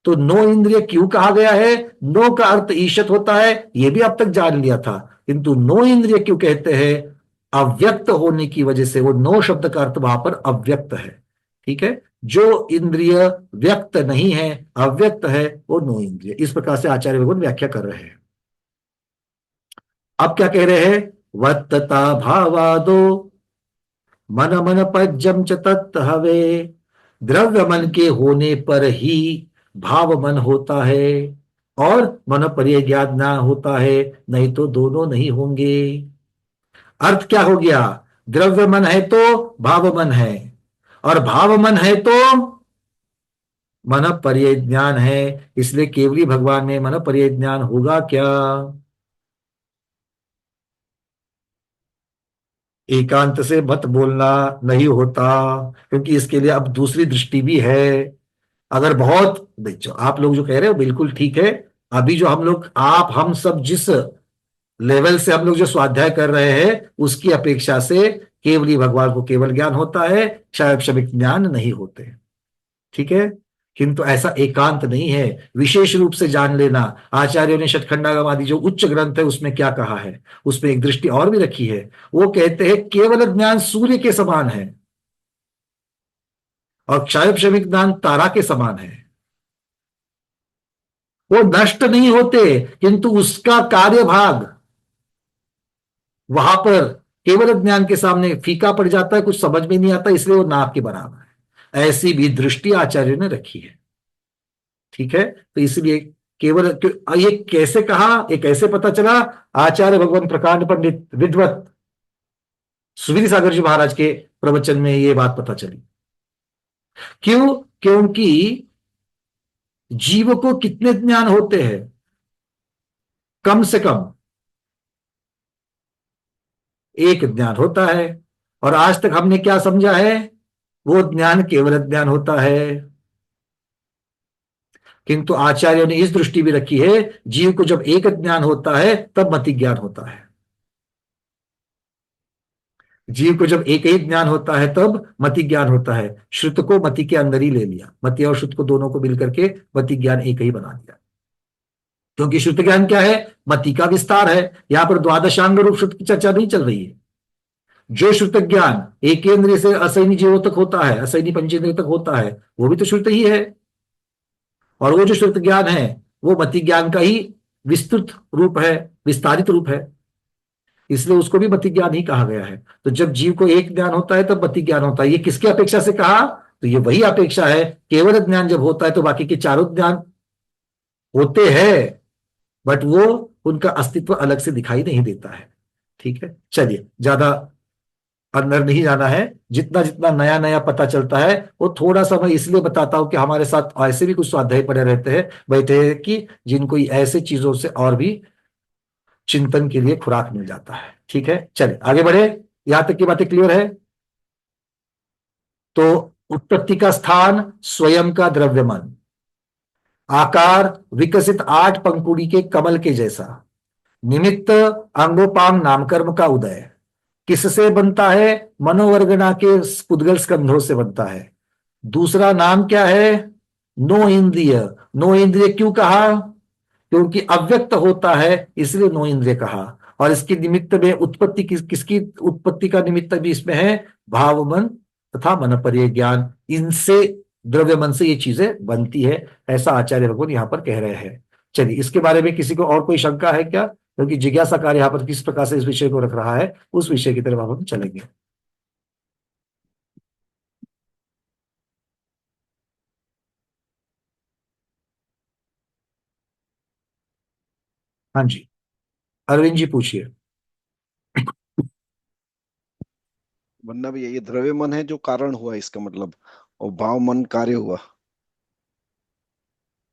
तो नो इंद्रिय क्यों कहा गया है, नो का अर्थ ईशत होता है, यह भी अब तक जान लिया था, किंतु नो इंद्रिय क्यों कहते हैं, अव्यक्त होने की वजह से। वो नो शब्द का अर्थ वहां पर अव्यक्त है, ठीक है। जो इंद्रिय व्यक्त नहीं है, अव्यक्त है, वो नो इंद्रिय। इस प्रकार से आचार्य भगवान व्याख्या कर रहे हैं। अब क्या कह रहे हैं, वत्तता भावादो मन मन पज्जम च तत् हवे, द्रव्य मन के होने पर ही भाव मन होता है और मन पर्यज्ञान होता है, नहीं तो दोनों नहीं होंगे। अर्थ क्या हो गया, द्रव्य मन है तो भाव मन है, और भाव मन है तो मन पर्यज्ञान है, इसलिए केवली भगवान में मन पर्यज्ञान होगा क्या। एकांत से मत बोलना, नहीं होता, क्योंकि इसके लिए अब दूसरी दृष्टि भी है। अगर बहुत देखो, आप लोग जो कह रहे हो बिल्कुल ठीक है। अभी जो हम लोग, आप हम सब जिस लेवल से हम लोग जो स्वाध्याय कर रहे हैं, उसकी अपेक्षा से केवली भगवान को केवल ज्ञान होता है, शायद क्षमिक ज्ञान नहीं होते, ठीक है। किंतु ऐसा एकांत नहीं है, विशेष रूप से जान लेना। आचार्यों ने शतखंडागम आदि जो उच्च ग्रंथ है उसमें क्या कहा है, उसमें एक दृष्टि और भी रखी है। वो कहते हैं केवल ज्ञान सूर्य के समान है और क्षमिक ज्ञान तारा के समान है। वो नष्ट नहीं होते, किंतु उसका कार्यभाग वहां पर केवल ज्ञान के सामने फीका पड़ जाता है, कुछ समझ में नहीं आता, इसलिए वो नाप के बराबर है। ऐसी भी दृष्टि आचार्य ने रखी है, ठीक है। तो इसलिए केवल ये कैसे कहा, ये कैसे पता चला, आचार्य भगवान प्रकांड पंडित विद्वत सुविधि सागर जी महाराज के प्रवचन में ये बात पता चली। क्यों, क्योंकि जीव को कितने ज्ञान होते हैं, कम से कम एक ज्ञान होता है, और आज तक हमने क्या समझा है, वो ज्ञान केवल ज्ञान होता है। किंतु आचार्यों ने इस दृष्टि भी रखी है, जीव को जब एक ज्ञान होता है तब मति ज्ञान होता है। जीव को जब एक ही ज्ञान होता है तब मति ज्ञान होता है। श्रुत को मति के अंदर ही ले लिया, मति और श्रुत को दोनों को मिलकर के मति ज्ञान एक ही बना दिया। क्योंकि श्रुत ज्ञान क्या है, मति का विस्तार है। यहां पर द्वादशांग रूप श्रुत की चर्चा नहीं चल रही है। जो श्रुत ज्ञान एक इंद्रिय से असैनी जीवों तक होता है, असैनी पंचेंद्रिय तक होता है, वो भी तो श्रुत ही है। और वो जो श्रुत ज्ञान है वो मति ज्ञान का ही विस्तृत रूप है, विस्तारित रूप है, इसलिए उसको भी मति ज्ञान ही कहा गया है। तो जब जीव को एक ज्ञान होता है तब मति ज्ञान होता है। ये किसकी अपेक्षा से कहा, तो ये वही अपेक्षा है, केवल ज्ञान जब होता है तो बाकी के चारों ज्ञान होते हैं, बट वो उनका अस्तित्व अलग से दिखाई नहीं देता है, ठीक है। चलिए, ज्यादा अंदर नहीं जाना है। जितना जितना नया नया पता चलता है वो थोड़ा सा मैं इसलिए बताता हूं कि हमारे साथ ऐसे भी कुछ स्वाध्याय पड़े रहते हैं, बैठे हैं, कि जिनको ऐसे चीजों से और भी चिंतन के लिए खुराक मिल जाता है, ठीक है। चलिए आगे बढ़े, यहां तक की बातें क्लियर है। तो उत्पत्ति का स्थान स्वयं का द्रव्य मन, आकार विकसित 8 पंखुड़ी के कमल के जैसा, निमित्त अंगोपांग नामकर्म का उदय, किससे बनता है, मनोवर्गना के पुद्गल स्कंधों से बनता है। दूसरा नाम क्या है, नो इंद्रिय। नो इंद्रिय क्यों कहा, क्योंकि अव्यक्त होता है इसलिए नो इंद्रिय कहा। और इसकी निमित्त में उत्पत्ति किसकी उत्पत्ति का निमित्त भी इसमें है, भाव मन तथा मनपर्य ज्ञान, इनसे द्रव्य मन से ये चीजें बनती है, ऐसा आचार्य भगवान यहाँ पर कह रहे हैं। चलिए, इसके बारे में किसी को और कोई शंका है क्या? क्योंकि जिज्ञासाकार यहाँ पर किस प्रकार से इस विषय को रख रहा है, उस विषय की तरफ हम चलेंगे। हाँ जी, अरविंद जी पूछिए। वरना भी ये द्रव्य मन है जो कारण हुआ इसका मतलब, और भाव मन कार्य हुआ।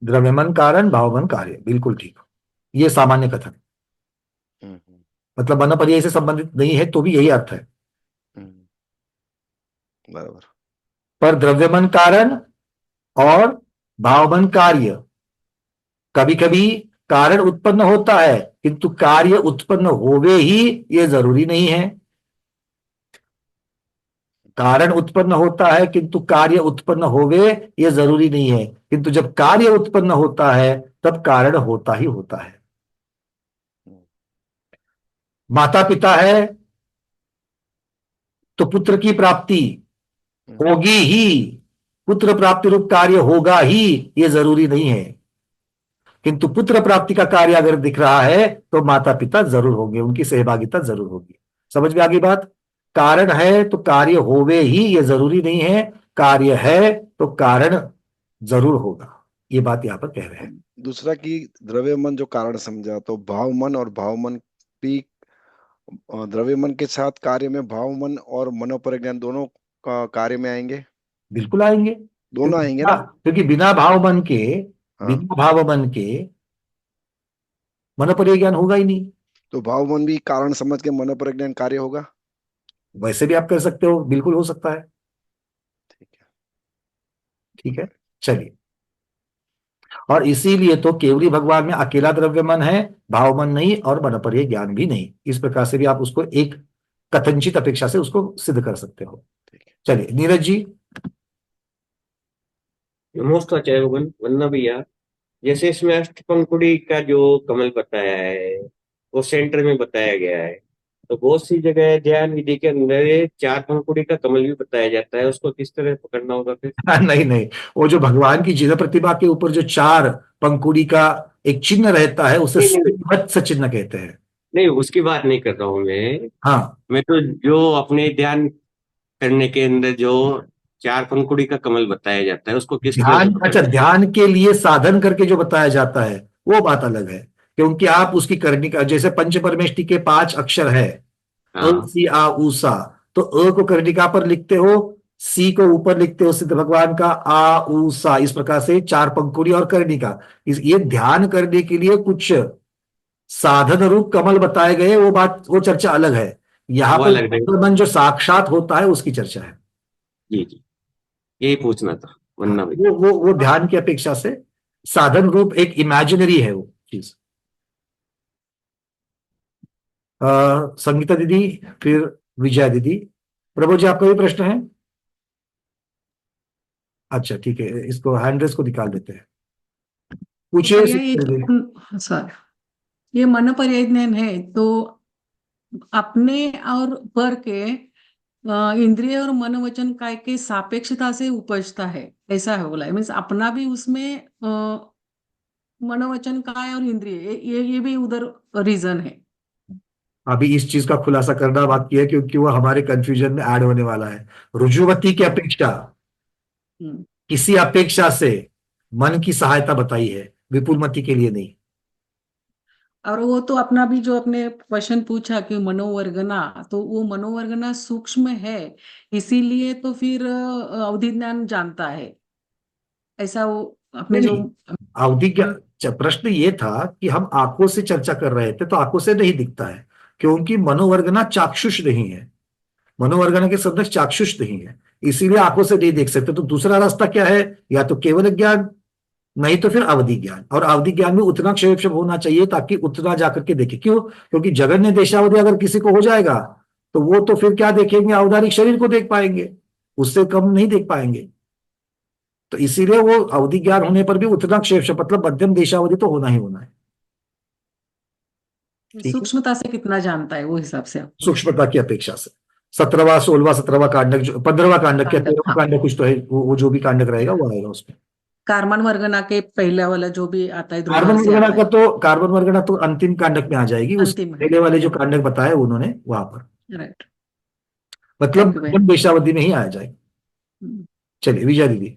द्रव्य मन कारण, भाव मन कार्य, बिल्कुल ठीक। ये सामान्य कथन, मतलब मन पर्याय से संबंधित नहीं है तो भी यही अर्थ है। बराबर। पर द्रव्य मन कारण और भाव मन कार्य, कभी कभी कारण उत्पन्न होता है किंतु कार्य उत्पन्न होवे ही ये जरूरी नहीं है। कारण उत्पन्न होता है किंतु कार्य उत्पन्न होवे ये जरूरी नहीं है, किंतु जब कार्य उत्पन्न होता है तब कारण होता ही होता है। माता पिता है तो पुत्र की प्राप्ति होगी ही, पुत्र प्राप्ति रूप कार्य होगा ही ये जरूरी नहीं है, किंतु पुत्र प्राप्ति का कार्य अगर दिख रहा है तो माता पिता जरूर होंगे, उनकी सहभागिता जरूर होगी। समझ में आ गई बात? कारण है तो कार्य होवे ही ये जरूरी नहीं है, कार्य है तो कारण जरूर होगा, ये बात यहाँ पर कह रहे हैं। दूसरा कि द्रव्य मन जो कारण समझा, तो भाव मन और भाव मन भी द्रव्य मन के साथ कार्य में भाव मन और मनोपरिज्ञान दोनों का कार्य में आएंगे। बिल्कुल आएंगे, दोनों आएंगे ना, क्योंकि बिना भाव मन के, बिना भाव मन के मनोपरिज्ञान होगा ही नहीं। तो भाव मन भी कारण समझ के मनोपरिज्ञान कार्य होगा। वैसे भी आप कर सकते हो, बिल्कुल हो सकता है। ठीक है, ठीक है, चलिए। और इसीलिए तो केवली भगवान में अकेला द्रव्य मन है, भाव मन नहीं और मनोपर्य ज्ञान भी नहीं। इस प्रकार से भी आप उसको एक कथनचित अपेक्षा से उसको सिद्ध कर सकते हो। चलिए, नीरज जी। नमस्कार आचार्य भगवान, वंदना भैया। जैसे इसमें अष्टपंखुड़ी का जो कमल बताया है वो सेंटर में बताया गया है, तो बहुत सी जगह ध्यान विधि के अंदर 4 पंखुड़ी का कमल भी बताया जाता है, उसको किस तरह पकड़ना होगा फिर? नहीं नहीं, वो जो भगवान की जिन प्रतिभा के ऊपर जो 4 पंखुड़ी का एक चिन्ह रहता है उसे वत्स चिन्ह कहते हैं। नहीं, उसकी बात नहीं कर रहा हूं मैं। हाँ, मैं तो जो अपने ध्यान करने के अंदर जो 4 पंखुड़ी का कमल बताया जाता है उसको किस तरह ध्यान, अच्छा, ध्यान के लिए साधन करके जो बताया जाता है वो बात अलग है, क्योंकि आप उसकी करनी का, जैसे पंच परमेष्टि के 5 अक्षर है, अ सी आ उ सा, तो अ को कर्णिका पर लिखते हो, सी को ऊपर लिखते हो सिद्ध भगवान का, आ उ सा, इस प्रकार से 4 पंखुड़ी और कर्णिका। ये ध्यान करने के लिए कुछ साधन रूप कमल बताए गए, वो बात, वो चर्चा अलग है। यहाँ पर मन जो साक्षात होता है उसकी चर्चा है। जी जी, यही पूछना था वन्ना भाई। वो ध्यान की अपेक्षा से साधन रूप एक इमेजिनरी है वो चीज। संगीता दीदी, फिर विजया दीदी। प्रभु जी, आपका भी प्रश्न है? अच्छा ठीक है, इसको हैंड रेस को निकाल देते हैं, पूछिए। सर, ये मनोपर्यज्ञान है तो अपने और पर के इंद्रिय और मनोवचन काय के सापेक्षता से उपजता है, ऐसा है बोला है। मीन्स अपना भी उसमें मनोवचन काय और इंद्रिय ये भी उधर रीजन है। अभी इस चीज का खुलासा करना बाकी है, क्योंकि वो हमारे कंफ्यूजन में ऐड होने वाला है। रुजुमती की अपेक्षा, किसी अपेक्षा से मन की सहायता बताई है, विपुलमति के लिए नहीं। और वो तो अपना भी जो अपने क्वेश्चन पूछा कि मनोवर्गना, तो वो मनोवर्गना सूक्ष्म है, इसीलिए तो फिर अवधि ज्ञान जानता है, ऐसा वो अपने जो अवधि ज्ञान। प्रश्न ये था कि हम आंखों से चर्चा कर रहे थे, तो आंखों से नहीं दिखता है, क्योंकि मनोवर्गना चाक्षुष नहीं है, मनोवर्गना के सदृश चाक्षुष नहीं है, इसीलिए आंखों से नहीं देख सकते। तो दूसरा रास्ता क्या है? या तो केवल ज्ञान, नहीं तो फिर अवधि ज्ञान। और अवधि ज्ञान में उतना क्षेत्र होना चाहिए ताकि उतना जाकर के देखे। क्यों? क्योंकि जगन्य देशावधि अगर किसी को हो जाएगा तो वो तो फिर क्या देखेंगे? औदारिक शरीर को देख पाएंगे, उससे कम नहीं देख पाएंगे। तो इसीलिए वो अवधि ज्ञान होने पर भी उतना क्षेत्र, मतलब मध्यम देशावधि तो होना ही होना है। ठीक है, सूक्ष्मता से कितना जानता है वो हिसाब से आपको सूक्ष्मता की अपेक्षा से 17वां 16वां 17वां कांडक, जो 15वां कांडक या कांडक, 13वां हाँ। कांडक कुछ तो है, वो जो भी कांडक रहेगा वो आएगा उसमें। कार्बन वर्गना के पहला वाला जो भी आता है कार्बन ध्रुवांश से वर्गना आता का है, तो कार्बन वर्गना तो अंतिम कांडक में आ जाएगी, उस अंतिम है। पहले वाले जो कांडक बताए उन्होंने वहां पर, राइट। मतलब Thank you, भैया। वेशावधि में ही आ जाएगी। हम्म। चलिए विजय दीदी।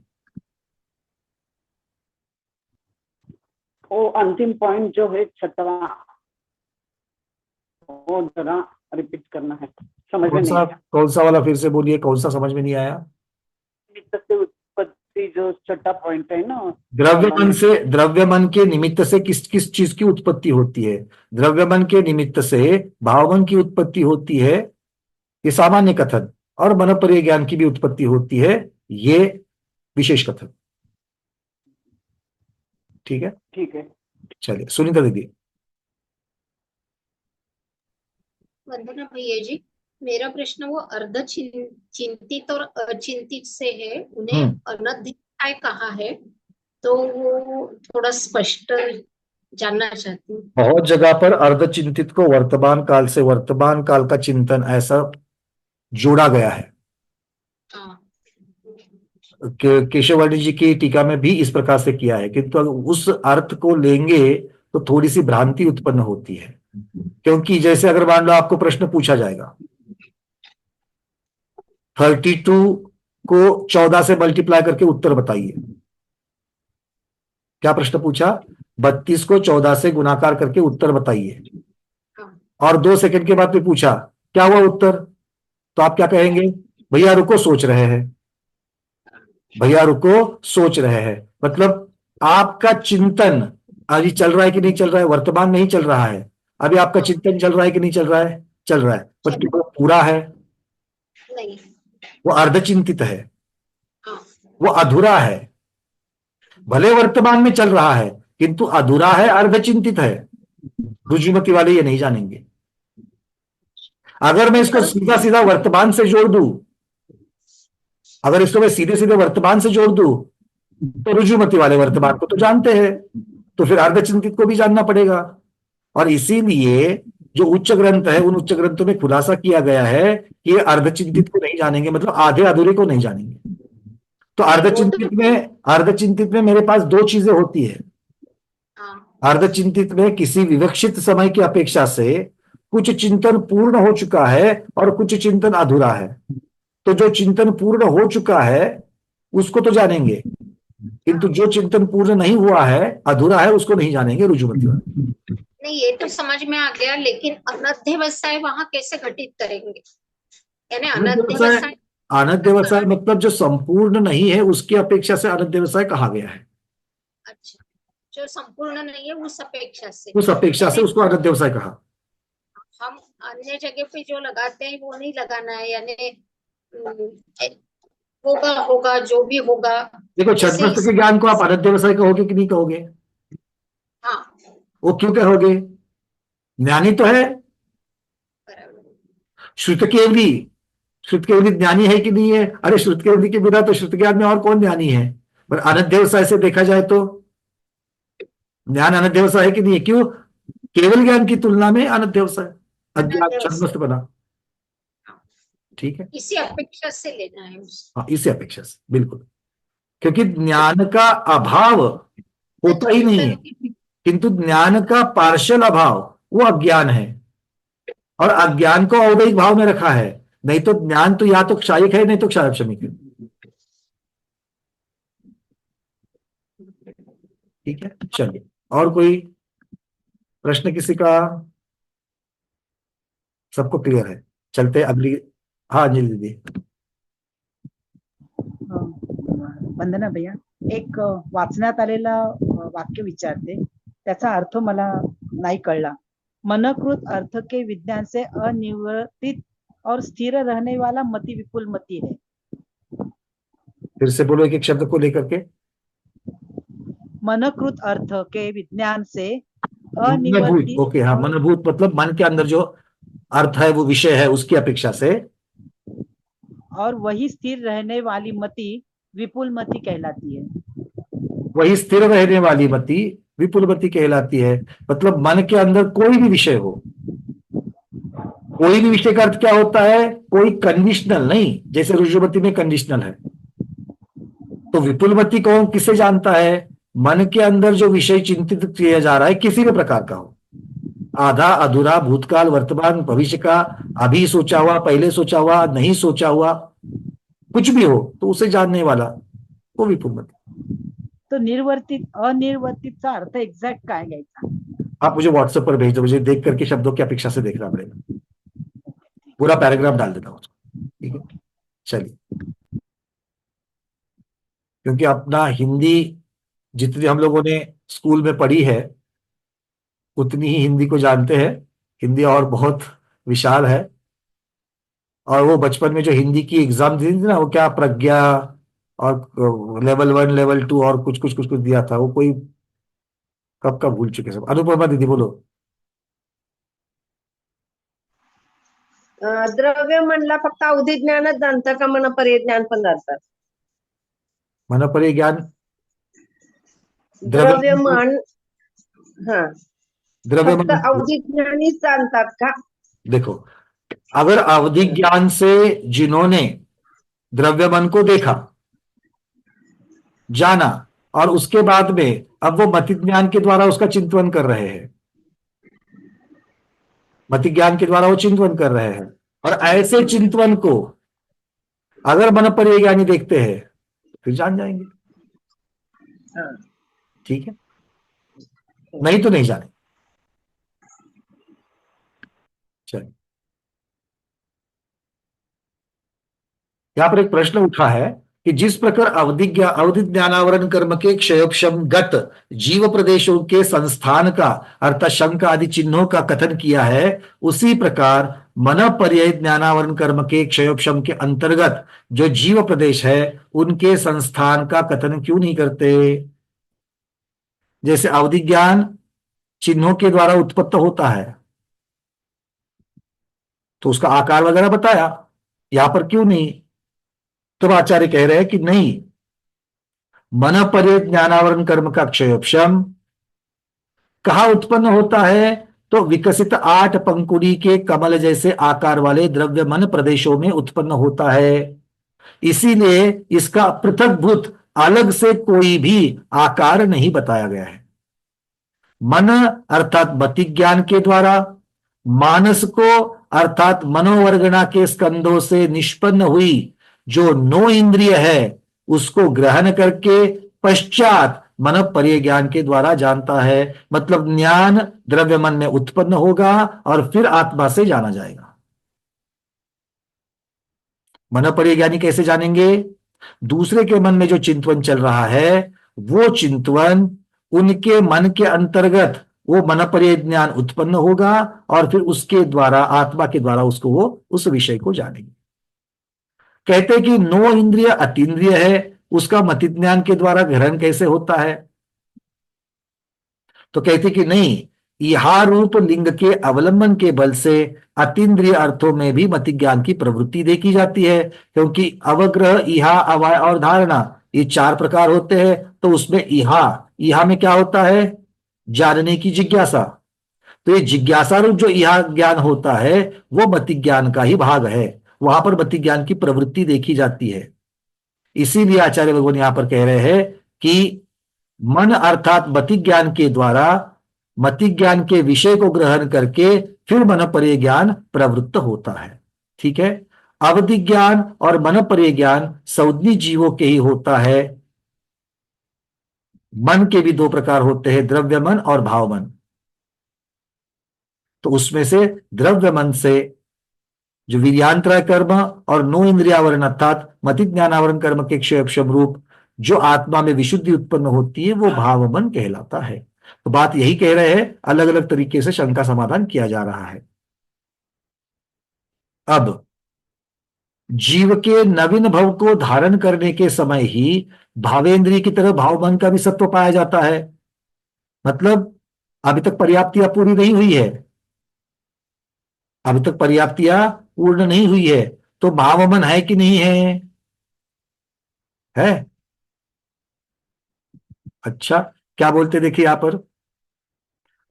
वो अंतिम पॉइंट जो है छठवा, वो जरा रिपीट करना है, समझ में नहीं आया। कौन सा वाला फिर से बोलिए, कौन सा समझ में नहीं आया? निमित्त से उत्पत्ति जो छठा पॉइंट है ना, द्रव्यमन से, द्रव्यमन के निमित्त से किस किस चीज की उत्पत्ति होती है? द्रव्यमन के निमित्त से भावमन की उत्पत्ति होती है, ये सामान्य कथन, और मनोपर्य ज्ञान की भी उत्पत्ति होती है, ये विशेष कथन। ठीक है, ठीक है। चलिए सुनीता दीदी। वंदना भैया जी, मेरा प्रश्न वो अर्ध चिंतित और अचिंतित से है, उन्हें अनध्याय कहा है, तो वो थोड़ा स्पष्ट जानना चाहती हूँ। बहुत जगह पर अर्धचिंतित को वर्तमान काल से वर्तमान काल का चिंतन ऐसा जोड़ा गया है। केशववर्णी जी की टीका में भी इस प्रकार से किया है, किंतु अगर उस अर्थ को लेंगे तो थोड़ी सी भ्रांति उत्पन्न होती है, क्योंकि जैसे अगर मान लो आपको प्रश्न पूछा जाएगा 32 को 14 से मल्टीप्लाई करके उत्तर बताइए, क्या प्रश्न पूछा? 32 को 14 से गुणाकार करके उत्तर बताइए, और 2 सेकंड के बाद फिर पूछा क्या हुआ उत्तर, तो आप क्या कहेंगे? भैया रुको सोच रहे हैं, भैया रुको सोच रहे हैं। मतलब आपका चिंतन अभी चल रहा है कि नहीं चल रहा है? वर्तमान में ही चल रहा है, अभी आपका चिंतन चल रहा है कि नहीं चल रहा है? चल रहा है, पर क्या वो पूरा है? नहीं, वो अर्धचिंतित है, वो अधूरा है। भले वर्तमान में चल रहा है किंतु अधूरा है, अर्धचिंतित है। रुजुमती वाले ये नहीं जानेंगे। अगर मैं इसको सीधा सीधा वर्तमान से जोड़ दूं, अगर इसको मैं सीधे सीधे वर्तमान से जोड़ दूं, तो रुजुमती वाले वर्तमान को तो जानते हैं, तो फिर अर्धचिंतित को भी जानना पड़ेगा। और इसीलिए जो उच्च ग्रंथ है, उन उच्च ग्रंथों में खुलासा किया गया है कि ये अर्धचिंतित को नहीं जानेंगे, मतलब आधे अधूरे को नहीं जानेंगे। तो अर्धचिंतित में मेरे पास 2 चीजें होती है। अर्धचिंतित में किसी विवक्षित समय की अपेक्षा से कुछ चिंतन पूर्ण हो चुका है और कुछ चिंतन अधूरा है। तो जो चिंतन पूर्ण हो चुका है उसको तो जानेंगे, किंतु जो चिंतन पूर्ण नहीं हुआ है, अधूरा है, उसको नहीं जानेंगे रुजुमती वाले। नहीं, ये तो समझ में आ गया, लेकिन अनध्यवसाय वहां कैसे घटित करेंगे? यानी अनध्यवसाय, अनध्यवसाय मतलब जो संपूर्ण नहीं है उसकी अपेक्षा से अनध्यवसाय कहा गया है। अच्छा, जो संपूर्ण नहीं है उस अपेक्षा से, उस अपेक्षा से उसको अनध्यवसाय कहा। हम अन्य जगह पे जो लगाते हैं वो नहीं लगाना है, यानी होगा होगा जो भी होगा। देखो छठमस्त के ज्ञान को आप अनध्यवसाय कहोगे कि नहीं कहोगे? हाँ। वो क्यों कहोगे? ज्ञानी तो है। श्रुतकेवली, श्रुतकेवली ज्ञानी है कि नहीं है? अरे श्रुतकेवली के बिना तो श्रुत ज्ञान में और कौन ज्ञानी है? पर अनध्यवसाय से देखा जाए तो ज्ञान अनध्यवसाय है कि नहीं है? क्यों? केवल ज्ञान की तुलना में अनध्यवसाय, अज्ञान छद्मस्त बना। ठीक है, इसी अपेक्षा से लेना है उसको। हाँ, इसी अपेक्षा से, बिल्कुल। क्योंकि ज्ञान का अभाव होता ही नहीं है, किंतु ज्ञान का पार्शियल अभाव वो अज्ञान है, और अज्ञान को औदैहिक भाव में रखा है। नहीं तो ज्ञान तो या तो क्षायिक है, नहीं तो क्षारक्षमिक है। ठीक है, चलिए और कोई प्रश्न किसी का? सबको क्लियर है? चलते अगली। हाँ जी दीदी। वंदना भैया, एक वाचण्यात आलेला वाक्य विचारते, त्याचा अर्थ मला नाही कळला। मनकृत अर्थ के विज्ञान से अनिवर्तित और स्थिर रहने वाला मति विपुल मति है। फिर से बोलो एक शब्द को लेकर के। मनकृत अर्थ के विज्ञान से मनभूत, अनिवर्तित, ओके, हाँ, मनभूत मतलब मन के अंदर जो अर्थ है वो विषय है उसकी अपेक्षा से, और वही स्थिर रहने वाली मति विपुल मति कहलाती है। वही स्थिर रहने वाली मति विपुल मति कहलाती है। मतलब मन के अंदर कोई भी विषय हो, कोई भी विषय का अर्थ क्या होता है? कोई कंडीशनल नहीं, जैसे ऋजुमती में कंडीशनल है। तो विपुलमती कौन किसे जानता है? मन के अंदर जो विषय चिंतित किया जा रहा है, किसी भी प्रकार का हो, आधा अधूरा, भूतकाल, वर्तमान, भविष्य का, अभी सोचा हुआ, पहले सोचा हुआ, नहीं सोचा हुआ, कुछ भी हो, तो उसे जानने वाला वो विपुलमती। तो निर्वर्तित अनिर्वर्तितचा अर्थ एक्झॅक्ट काय घ्यायचा? आप मुझे व्हाट्सएप पर भेज दो, मुझे देख करके शब्दों की अपेक्षा से देखना पड़ेगा, पूरा पैराग्राफ डाल देता हूँ उसको, ठीक है? चलिए, क्योंकि अपना हिंदी जितनी हम लोगों ने स्कूल में पढ़ी है उतनी ही हिंदी को जानते हैं। हिंदी और बहुत विशाल है। और वो बचपन में जो हिंदी की एग्जाम दी थी ना, वो क्या प्रज्ञा और लेवल 1 लेवल 2 और कुछ कुछ कुछ कुछ दिया था, वो कोई कब का भूल चुके सब। अनुपमा दीदी बोलो। द्रव्य म्हणला फक्त अवधी ज्ञानच जाणतं का मनपर्य ज्ञान पण जाणतात? मनपर्य ज्ञान द्रव्यमान, हा, द्रव्य फक्त अवधी ज्ञानीच जाणतात का? देखो, अगर अवधि ज्ञान से जिन्होंने द्रव्य मन को देखा, जाना, और उसके बाद में अब वो मति ज्ञान के द्वारा उसका चिंतन कर रहे हैं, मति ज्ञान के द्वारा वो चिंतन कर रहे हैं, और ऐसे चिंतन को अगर मन पर ज्ञानी देखते हैं फिर जान जाएंगे। ठीक है, नहीं तो नहीं जाने। चलिए, यहां पर एक प्रश्न उठा है कि जिस प्रकार अवधि ज्ञानावरण कर्म के क्षयोक्षम गत जीव प्रदेशों के संस्थान का अर्थात शंख आदि चिन्हों का कथन किया है, उसी प्रकार मन पर्याय ज्ञानावरण कर्म के क्षयोक्षम के अंतर्गत जो जीव प्रदेश है उनके संस्थान का कथन क्यों नहीं करते? जैसे अवधि ज्ञान चिन्हों के द्वारा उत्पन्न होता है तो उसका आकार वगैरह बताया, यहां पर क्यों नहीं? तो आचार्य कह रहे हैं कि नहीं, मन पर्य ज्ञानावरण कर्म का क्षयोक्षम कहां उत्पन्न होता है? तो विकसित 8 पंकुड़ी के कमल जैसे आकार वाले द्रव्य मन प्रदेशों में उत्पन्न होता है। इसीलिए इसका पृथकभूत अलग से कोई भी आकार नहीं बताया गया है। मन अर्थात मति ज्ञान के द्वारा, मानस को अर्थात मनोवर्गणा के स्कंदों से निष्पन्न हुई जो 9 इंद्रिय है उसको ग्रहण करके पश्चात मन पर्य ज्ञान के द्वारा जानता है। मतलब ज्ञान द्रव्य मन में उत्पन्न होगा और फिर आत्मा से जाना जाएगा। मन पर्य ज्ञानी कैसे जानेंगे? दूसरे के मन में जो चिंतवन चल रहा है वो चिंतवन उनके मन के अंतर्गत वो मन पर्य ज्ञान उत्पन्न होगा और फिर उसके द्वारा आत्मा के द्वारा उसको वो उस विषय को जानेंगे। कहते हैं कि 9 इंद्रिय अतीन्द्रिय है, उसका मति ज्ञान के द्वारा ग्रहण कैसे होता है? तो कहते कि नहीं, इहा रूप लिंग के अवलंबन के बल से अतीन्द्रिय अर्थों में भी मति ज्ञान की प्रवृत्ति देखी जाती है, क्योंकि अवग्रह, इहा, अवाय और धारणा ये 4 प्रकार होते हैं। तो उसमें इहा में क्या होता है? जानने की जिज्ञासा। तो ये जिज्ञासा रूप जो इहा ज्ञान होता है वो मति ज्ञान का ही भाग है, वहां पर मति ज्ञान की प्रवृत्ति देखी जाती है। इसीलिए आचार्य भगवान यहां पर कह रहे हैं कि मन अर्थात मति ज्ञान के द्वारा मति ज्ञान के विषय को ग्रहण करके फिर मन पर्य ज्ञान प्रवृत्त होता है। ठीक है, अवधि ज्ञान और मन पर्य ज्ञान सौद्धी जीवों के ही होता है। मन के भी 2 प्रकार होते हैं, द्रव्य मन और भाव मन। तो उसमें से द्रव्य मन से जो वीर्यांतराय कर्म और 9 इंद्रियावरण अर्थात मति ज्ञानावरण कर्म के क्षयक्षम रूप जो आत्मा में विशुद्धि उत्पन्न होती है वो भाव मन कहलाता है। तो बात यही कह रहे हैं, अलग अलग तरीके से शंका समाधान किया जा रहा है। अब जीव के नवीन भव को धारण करने के समय ही भावेंद्रिय की तरह भाव मन का भी सत्व पाया जाता है। मतलब अभी तक पर्याप्तियां पूरी नहीं हुई है, अभी तक पर्याप्तियां पूर्ण नहीं हुई है, तो भाव मन है कि नहीं है? है। अच्छा, क्या बोलते देखिए यहां पर,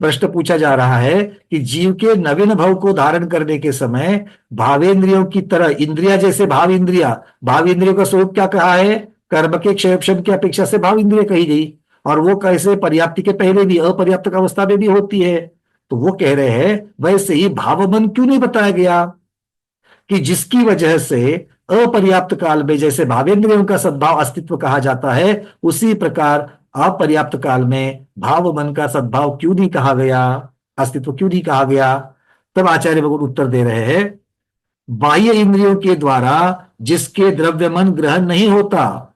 प्रश्न पूछा जा रहा है कि जीव के नवीन भव को धारण करने के समय भावेंद्रियों की तरह इंद्रिया जैसे भाव इंद्रियों का स्वरूप क्या कहा है? कर्म के क्षयक्षम की अपेक्षा से भाव इंद्रिय कही गई, और वो कैसे पर्याप्ति के पहले भी अपर्याप्त अवस्था में भी होती है। तो वो कह रहे हैं वैसे ही भाव मन क्यों नहीं बताया गया कि जिसकी वजह से अपर्याप्त काल में जैसे भावेंद्रियों का सद्भाव अस्तित्व कहा जाता है, उसी प्रकार अपर्याप्त काल में भाव मन का सद्भाव क्यों नहीं कहा गया, अस्तित्व क्यों नहीं कहा गया? तब आचार्य भगवान उत्तर दे रहे हैं, बाह्य इंद्रियों के द्वारा जिसके द्रव्य मन ग्रहण नहीं होता,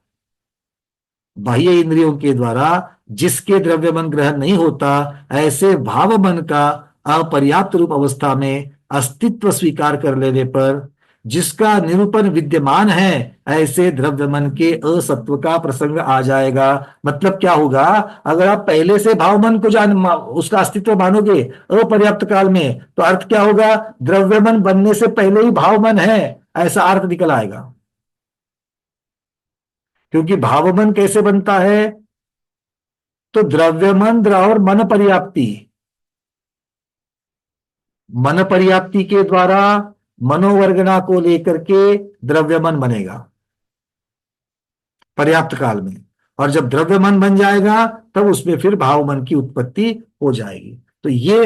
बाह्य इंद्रियों के द्वारा जिसके द्रव्य मन ग्रहण नहीं होता, ऐसे भाव मन का अपर्याप्त रूप अवस्था में अस्तित्व स्वीकार कर लेने पर जिसका निरूपण विद्यमान है, ऐसे द्रव्य मन के असत्व का प्रसंग आ जाएगा। मतलब क्या होगा? अगर आप पहले से भाव मन को उसका अस्तित्व मानोगे अपर्याप्त काल में, तो अर्थ क्या होगा? द्रव्य मन बनने से पहले ही भाव मन है, ऐसा अर्थ निकल आएगा। क्योंकि भाव मन कैसे बनता है? तो द्रव्यमन और मन पर्याप्ति के द्वारा मनोवर्गना को लेकर के द्रव्यमन बनेगा पर्याप्त काल में, और जब द्रव्यमन बन जाएगा तब उसमें फिर भाव मन की उत्पत्ति हो जाएगी। तो ये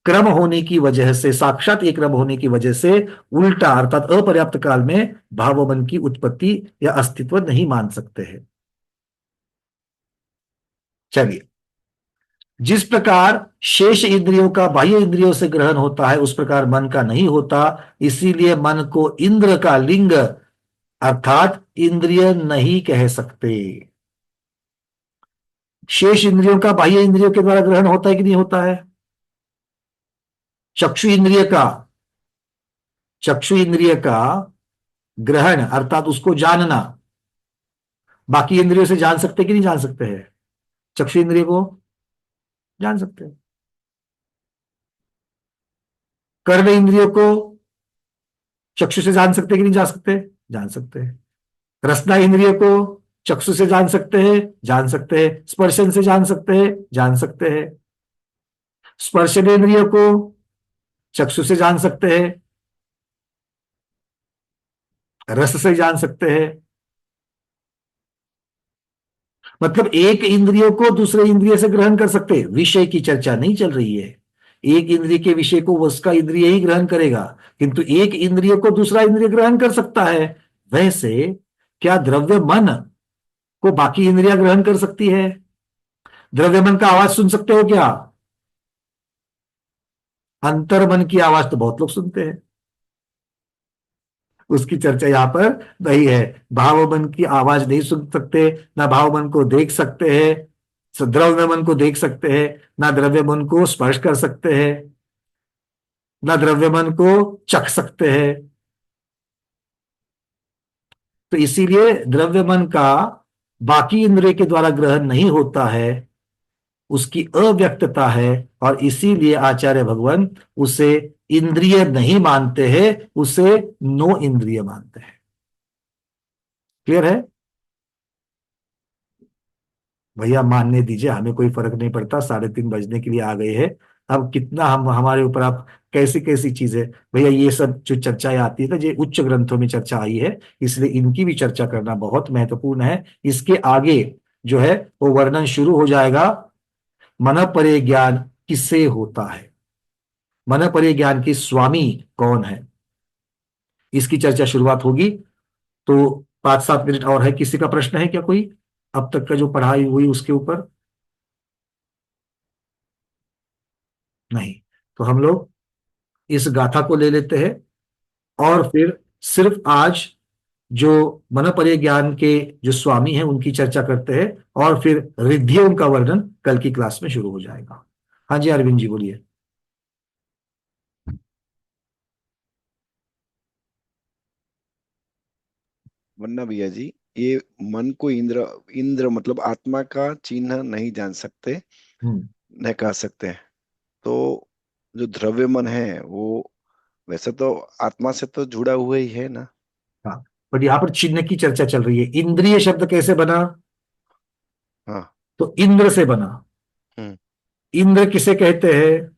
क्रम होने की वजह से, साक्षात एक क्रम होने की वजह से उल्टा अर्थात अपर्याप्त काल में भाव मन की उत्पत्ति या अस्तित्व नहीं मान सकते हैं। चलिए, जिस प्रकार शेष इंद्रियों का बाह्य इंद्रियों से ग्रहण होता है उस प्रकार मन का नहीं होता, इसीलिए मन को इंद्र का लिंग अर्थात इंद्रिय नहीं कह सकते। शेष इंद्रियों का बाह्य इंद्रियों के द्वारा ग्रहण होता है कि नहीं होता है? चक्षु इंद्रिय का ग्रहण अर्थात उसको जानना बाकी इंद्रियों से जान सकते कि नहीं जान सकते हैं? चक्षु इंद्रिय को जान सकते हैं। कर्म इंद्रियों को चक्षु से जान सकते कि नहीं जान सकते? जान सकते हैं। रसना इंद्रिय को चक्षु से जान सकते हैं? जान सकते हैं। स्पर्शन से जान सकते हैं? जान सकते हैं। स्पर्शन इंद्रिय को चक्षु से जान सकते हैं, रस से जान सकते हैं। मतलब एक इंद्रियों को दूसरे इंद्रिय से ग्रहण कर सकते हैं। विषय की चर्चा नहीं चल रही है। एक इंद्रिय के विषय को उसका इंद्रिय ही ग्रहण करेगा, किंतु एक इंद्रिय को दूसरा इंद्रिय ग्रहण कर सकता है। वैसे क्या द्रव्य मन को बाकी इंद्रिया ग्रहण कर सकती है? द्रव्य मन का आवाज सुन सकते हो क्या? अंतर मन की आवाज तो बहुत लोग सुनते हैं, उसकी चर्चा यहां पर नहीं है। भाव मन की आवाज नहीं सुन सकते, ना भाव मन को देख सकते हैं, द्रव्य मन को देख सकते हैं, ना द्रव्य मन को स्पर्श कर सकते हैं, ना द्रव्य मन को चख सकते हैं। तो इसीलिए द्रव्य मन का बाकी इंद्रिय के द्वारा ग्रहण नहीं होता है, उसकी अव्यक्तता है, और इसीलिए आचार्य भगवान उसे इंद्रिय नहीं मानते हैं, उसे नो इंद्रिय मानते हैं। क्लियर है भैया? मानने दीजिए, हमें कोई फर्क नहीं पड़ता, 3:30 बजने के लिए आ गए हैं। अब कितना हमारे ऊपर आप कैसी कैसी चीजें, भैया ये सब जो चर्चाएं आती है ना, ये उच्च ग्रंथों में चर्चा आई है, इसलिए इनकी भी चर्चा करना बहुत महत्वपूर्ण है। इसके आगे जो है वो वर्णन शुरू हो जाएगा, मन परे ज्ञान किससे होता है, मन परे ज्ञान की स्वामी कौन है, इसकी चर्चा शुरुआत होगी। तो 5-7 मिनट और है। किसी का प्रश्न है क्या कोई अब तक का जो पढ़ाई हुई उसके ऊपर? नहीं, तो हम लोग इस गाथा को ले लेते हैं और फिर सिर्फ आज जो मन परे ज्ञान के जो स्वामी हैं उनकी चर्चा करते हैं, और फिर रिद्धियों का वर्णन कल की क्लास में शुरू हो जाएगा। हाँ जी अरविंद जी बोलिए। वन्ना भैया जी, ये मन को इंद्र इंद्र मतलब आत्मा का चिन्ह नहीं जान सकते, नहीं कह सकते हैं। तो जो द्रव्य मन है वो वैसे तो आत्मा से तो जुड़ा हुआ ही है ना। हाँ, बट यहाँ पर चिन्ह की चर्चा चल रही है। इंद्रिय शब्द कैसे बना? हाँ, तो इंद्र से बना। इंद्र किसे कहते हैं?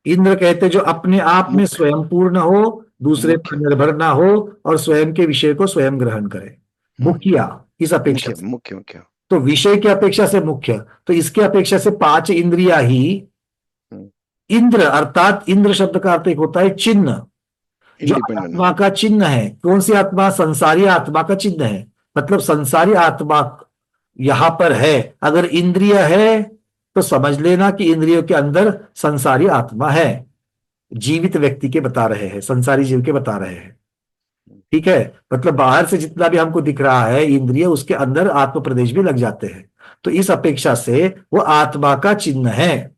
इंद्र कहते जो अपने आप में मुख्य स्वयं पूर्ण हो, दूसरे पर मुख्य निर्भर ना हो और स्वयं के विषय को स्वयं ग्रहण करे, मुखिया इस अपेक्षा मुख्य से। मुख्य मुख्य तो विषय की अपेक्षा से मुख्य, तो इसकी अपेक्षा से 5 इंद्रिया ही हम्म, इंद्र, अर्थात इंद्र शब्द का अर्थ एक होता है चिन्ह, जो इंडिपेंडेंट आत्मा का चिन्ह है। कौन सी आत्मा? संसारी आत्मा का चिन्ह है। मतलब संसारी आत्मा यहां पर है, अगर इंद्रिय है तो समझ लेना कि इंद्रियों के अंदर संसारी आत्मा है। जीवित व्यक्ति के बता रहे हैं, संसारी जीव के बता रहे हैं, ठीक है। मतलब बाहर से जितना भी हमको दिख रहा है इंद्रिय, उसके अंदर आत्म प्रदेश भी लग जाते हैं। तो इस अपेक्षा से वो आत्मा का चिन्ह है।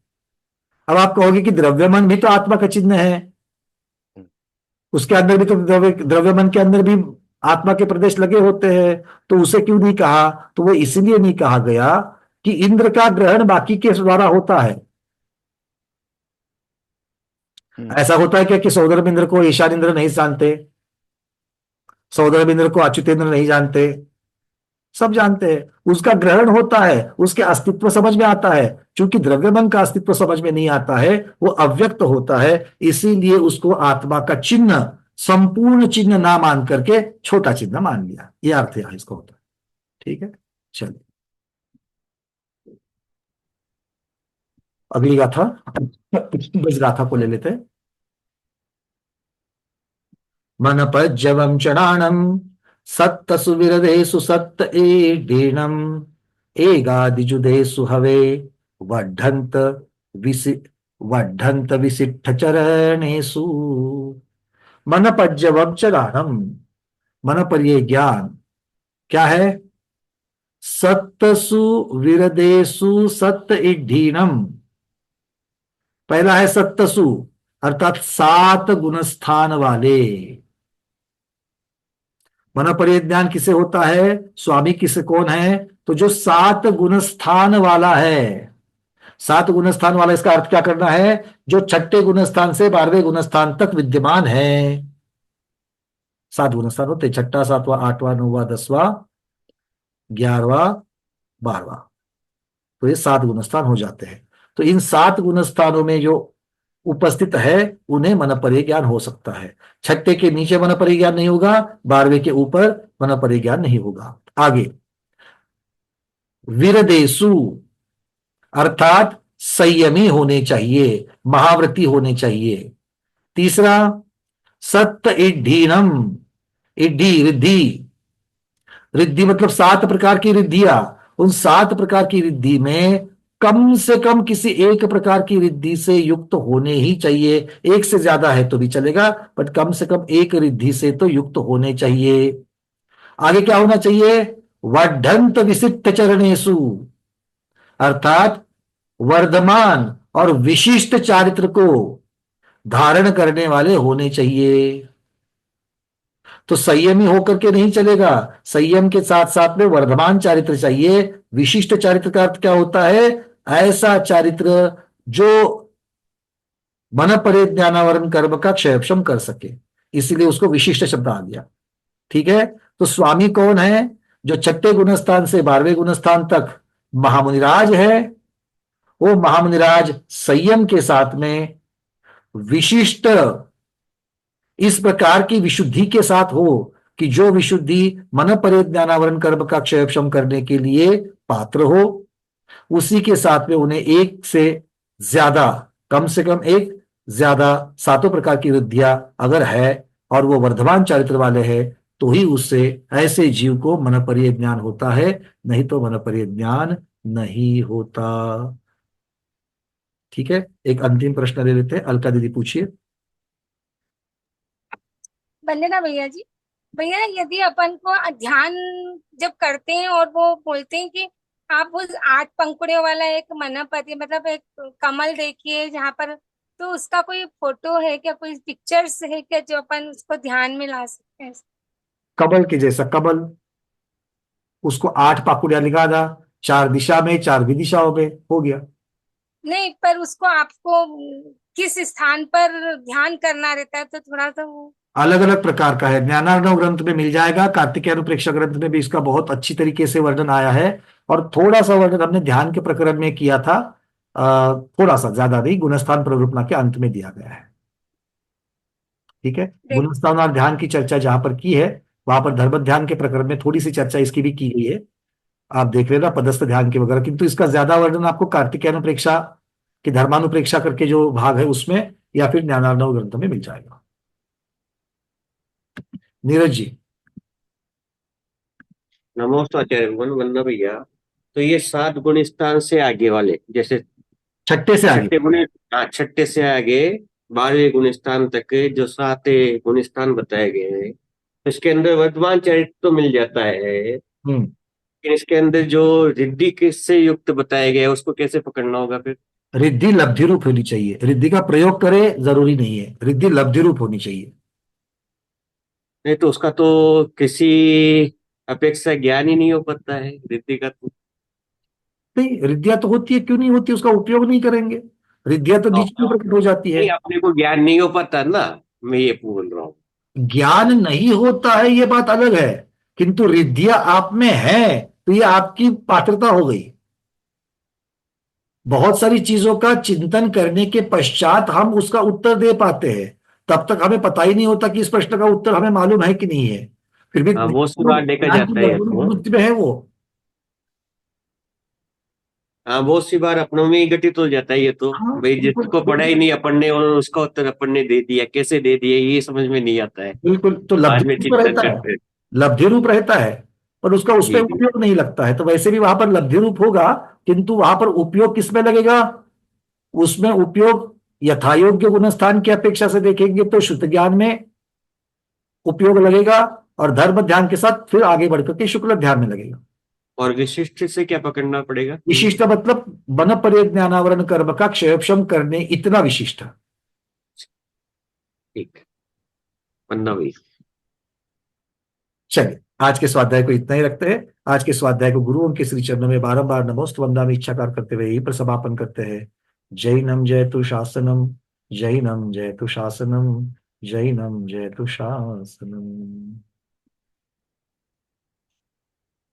अब आप कहोगे कि द्रव्यमन भी तो आत्मा का चिन्ह है, उसके अंदर भी तो द्रव्यमन के अंदर भी आत्मा के प्रदेश लगे होते हैं, तो उसे क्यों नहीं कहा? तो वो इसलिए नहीं कहा गया कि इंद्र का ग्रहण बाकी के द्वारा होता है। ऐसा होता है क्या कि सौदर्भ इंद्र को ईशान इंद्र नहीं जानते, सौदर्भ इंद्र को अच्युतेंद्र नहीं जानते? सब जानते हैं। उसका ग्रहण होता है, उसके अस्तित्व समझ में आता है। क्योंकि द्रव्यमन का अस्तित्व समझ में नहीं आता है, वो अव्यक्त होता है, इसीलिए उसको आत्मा का चिन्ह, संपूर्ण चिन्ह ना मान करके छोटा चिन्ह मान लिया। ये अर्थ यहां इसको होता है, ठीक है। चलिए अगली गाथा, बस गाथा को ले लेते हैं। मन पज्जवम चढ़ाणम सत्त सुविरदेशु सत्त एडीणम एगादिजुदेशु हवे वड्ढंत विसि वड्ढंत विसिट्ठ चरणेषु। मन पज्जवम चढ़ाणम, मन पर ये ज्ञान क्या है? सत्तसु विरदेशु सत्त इड्ढीणम। पहला है सत्तसु, अर्थात 7 गुणस्थान वाले। मन परिज्ञान किसे होता है? स्वामी किसे, कौन है? तो जो 7 गुणस्थान वाला है। 7 गुणस्थान वाला, इसका अर्थ क्या करना है? जो 6ठे गुणस्थान से 12वें गुणस्थान तक विद्यमान है। 7 गुणस्थान होते, 6ठा, 7वां, 8वां, 9वां, 10वां, 11वां, 12वां, तो ये 7 गुणस्थान हो जाते हैं। तो इन 7 गुणस्थानों में जो उपस्थित है उन्हें मन परिज्ञान हो सकता है। 6ठे के नीचे मन परिज्ञान नहीं होगा, 12वें के ऊपर मन परिज्ञान नहीं होगा। आगे विरदेशु, अर्थात संयमी होने चाहिए, महाव्रती होने चाहिए। तीसरा सत्त इड्ढीणम, इड्ढी रिद्धि, रिद्धि मतलब 7 प्रकार की रिद्धियां। उन 7 प्रकार की रिद्धि में कम से कम किसी एक प्रकार की रिद्धि से युक्त होने ही चाहिए। एक से ज्यादा है तो भी चलेगा, बट कम से कम एक रिद्धि से तो युक्त होने चाहिए। आगे क्या होना चाहिए? वड्ढंत विशिष्ट चरणेषु, अर्थात वर्धमान और विशिष्ट चारित्र को धारण करने वाले होने चाहिए। तो संयमी होकर के नहीं चलेगा, संयम के साथ साथ में वर्धमान चारित्र चाहिए। विशिष्ट चारित्र का अर्थ क्या होता है? ऐसा चारित्र जो मन परिज्ञानावरण कर्म का क्षयक्षम कर सके, इसीलिए उसको विशिष्ट शब्द आ गया, ठीक है। तो स्वामी कौन है? जो 6ठे गुणस्थान से 12वें गुणस्थान तक महामुनिराज है। वो महामुनिराज संयम के साथ में विशिष्ट इस प्रकार की विशुद्धि के साथ हो कि जो विशुद्धि मन परिज्ञानावरण कर्म का क्षयक्षम करने के लिए पात्र हो। उसी के साथ में उन्हें एक से ज्यादा, कम से कम एक ज्यादा 7 प्रकार की रिद्धियां अगर है और वो वर्धमान चारित्र वाले हैं, तो ही उससे ऐसे जीव को मन परिज्ञान होता है, नहीं तो मन परिज्ञान नहीं होता। ठीक है, एक अंतिम प्रश्न ले लेते हैं। अलका दीदी पूछिए। वंदना भैया जी। भैया यदि अपन को ध्यान जब करते हैं और वो बोलते हैं कि आप उस 8 पंखुड़ियों वाला एक मनपति, मतलब एक कमल देखिए जहाँ पर, तो उसका कोई फोटो है क्या, कोई पिक्चर्स है क्या जो अपन उसको ध्यान में ला सकते हैं? कमल के जैसा कमल, उसको 8 पाखुड़ियां लगा दा, 4 दिशा में, 4 विदिशाओं में, हो गया। नहीं, पर उसको आपको किस स्थान पर ध्यान करना रहता है, तो थोड़ा सा वो अलग अलग प्रकार का है। ज्ञानार्णव ग्रंथ में मिल जाएगा, कार्तिकेय अनुप्रेक्षा ग्रंथ में भी इसका बहुत अच्छी तरीके से वर्णन आया है। और थोड़ा सा वर्णन हमने ध्यान के प्रकरण में किया था, थोड़ा सा, ज्यादा नहीं, गुणस्थान प्ररूपणा के अंत में दिया गया है। ठीक है, गुणस्थान और ध्यान की चर्चा जहां पर की है, वहां पर धर्म ध्यान के प्रकरण में थोड़ी सी चर्चा इसकी भी की गई है, आप देख लेना, पदस्थ ध्यान के वगैरह। किंतु इसका ज्यादा वर्णन आपको कार्तिकेय अनुप्रेक्षा की धर्मानुप्रेक्षा करके जो भाग है उसमें, या फिर ज्ञानार्णव ग्रंथ में मिल जाएगा। नीरज जी। नमोस्तु आचार्य भगवान, वंदना भैया। तो ये 7 गुण स्थान से आगे वाले, जैसे छठे से आगे, छठे से आगे 12वें गुण स्थान तक जो 7 गुण स्थान बताए गए हैं, तो इसके अंदर वर्तमान चरित्र तो मिल जाता है, लेकिन इसके अंदर जो रिद्धि किससे युक्त बताया गया है उसको कैसे पकड़ना होगा फिर? रिद्धि लब्धि रूप होनी चाहिए, रिद्धि का प्रयोग करे जरूरी नहीं है, रिद्धि लब्धि रूप होनी चाहिए। नहीं तो उसका तो किसी अपेक्षा ज्ञान ही नहीं हो पाता है रिद्धि का तो। नहीं, रिद्धिया तो होती है, क्यों नहीं होती, उसका उपयोग नहीं करेंगे, रिद्धिया तो बीच में प्रकट हो जाती है। नहीं, अपने को ज्ञान नहीं हो पाता ना, मैं ये बोल रहा हूँ। ज्ञान नहीं होता है ये बात अलग है, किंतु रिद्धिया आप में है तो ये आपकी पात्रता हो गई। बहुत सारी चीजों का चिंतन करने के पश्चात हम उसका उत्तर दे पाते हैं, तब तक हमें पता ही नहीं होता कि इस प्रश्न का उत्तर हमें मालूम है कि नहीं है, फिर भी वो सुधार देखा ज्ञान की जाता है तो। वृत्ति में है वो। हाँ, बहुत सी बार अपनों में ही घटित हो जाता है ये तो। भाई जिसको पढ़ा ही नहीं अपन ने और उसका उत्तर अपन ने दे दिया, कैसे दे दिया ये समझ में नहीं आता है, बिल्कुल, तो बाद लब्धि में रूप चिंतन रहता है, करते हैं। लब्धि रूप रहता है, पर उसका उस पर उपयोग नहीं लगता है। तो वैसे भी वहां पर लब्धि रूप होगा, किंतु वहां पर उपयोग किसमें लगेगा, उसमें उपयोग यथायोग्य गुणस्थान की अपेक्षा से देखेंगे तो शुद्ध ज्ञान में उपयोग लगेगा, और धर्म ध्यान के साथ फिर आगे बढ़कर के शुक्ल ध्यान में लगेगा। और विशिष्ट से क्या पकड़ना पड़ेगा? विशिष्ट मतलब मन परिज्ञानावरण कर्म का क्षयक्षम करने, इतना विशिष्ट। ठीक, वंदना भैया। चलिए, आज के स्वाध्याय को इतना ही रखते हैं। आज के स्वाध्याय को गुरुओं के श्री चरणों में बारंबार नमोस्तु वंदना में इच्छाकार करते हुए यही पर समापन करते हैं। जैनम जयतु शासनम, जैनम जयतु शासनम, जैनम जयतु शासनम।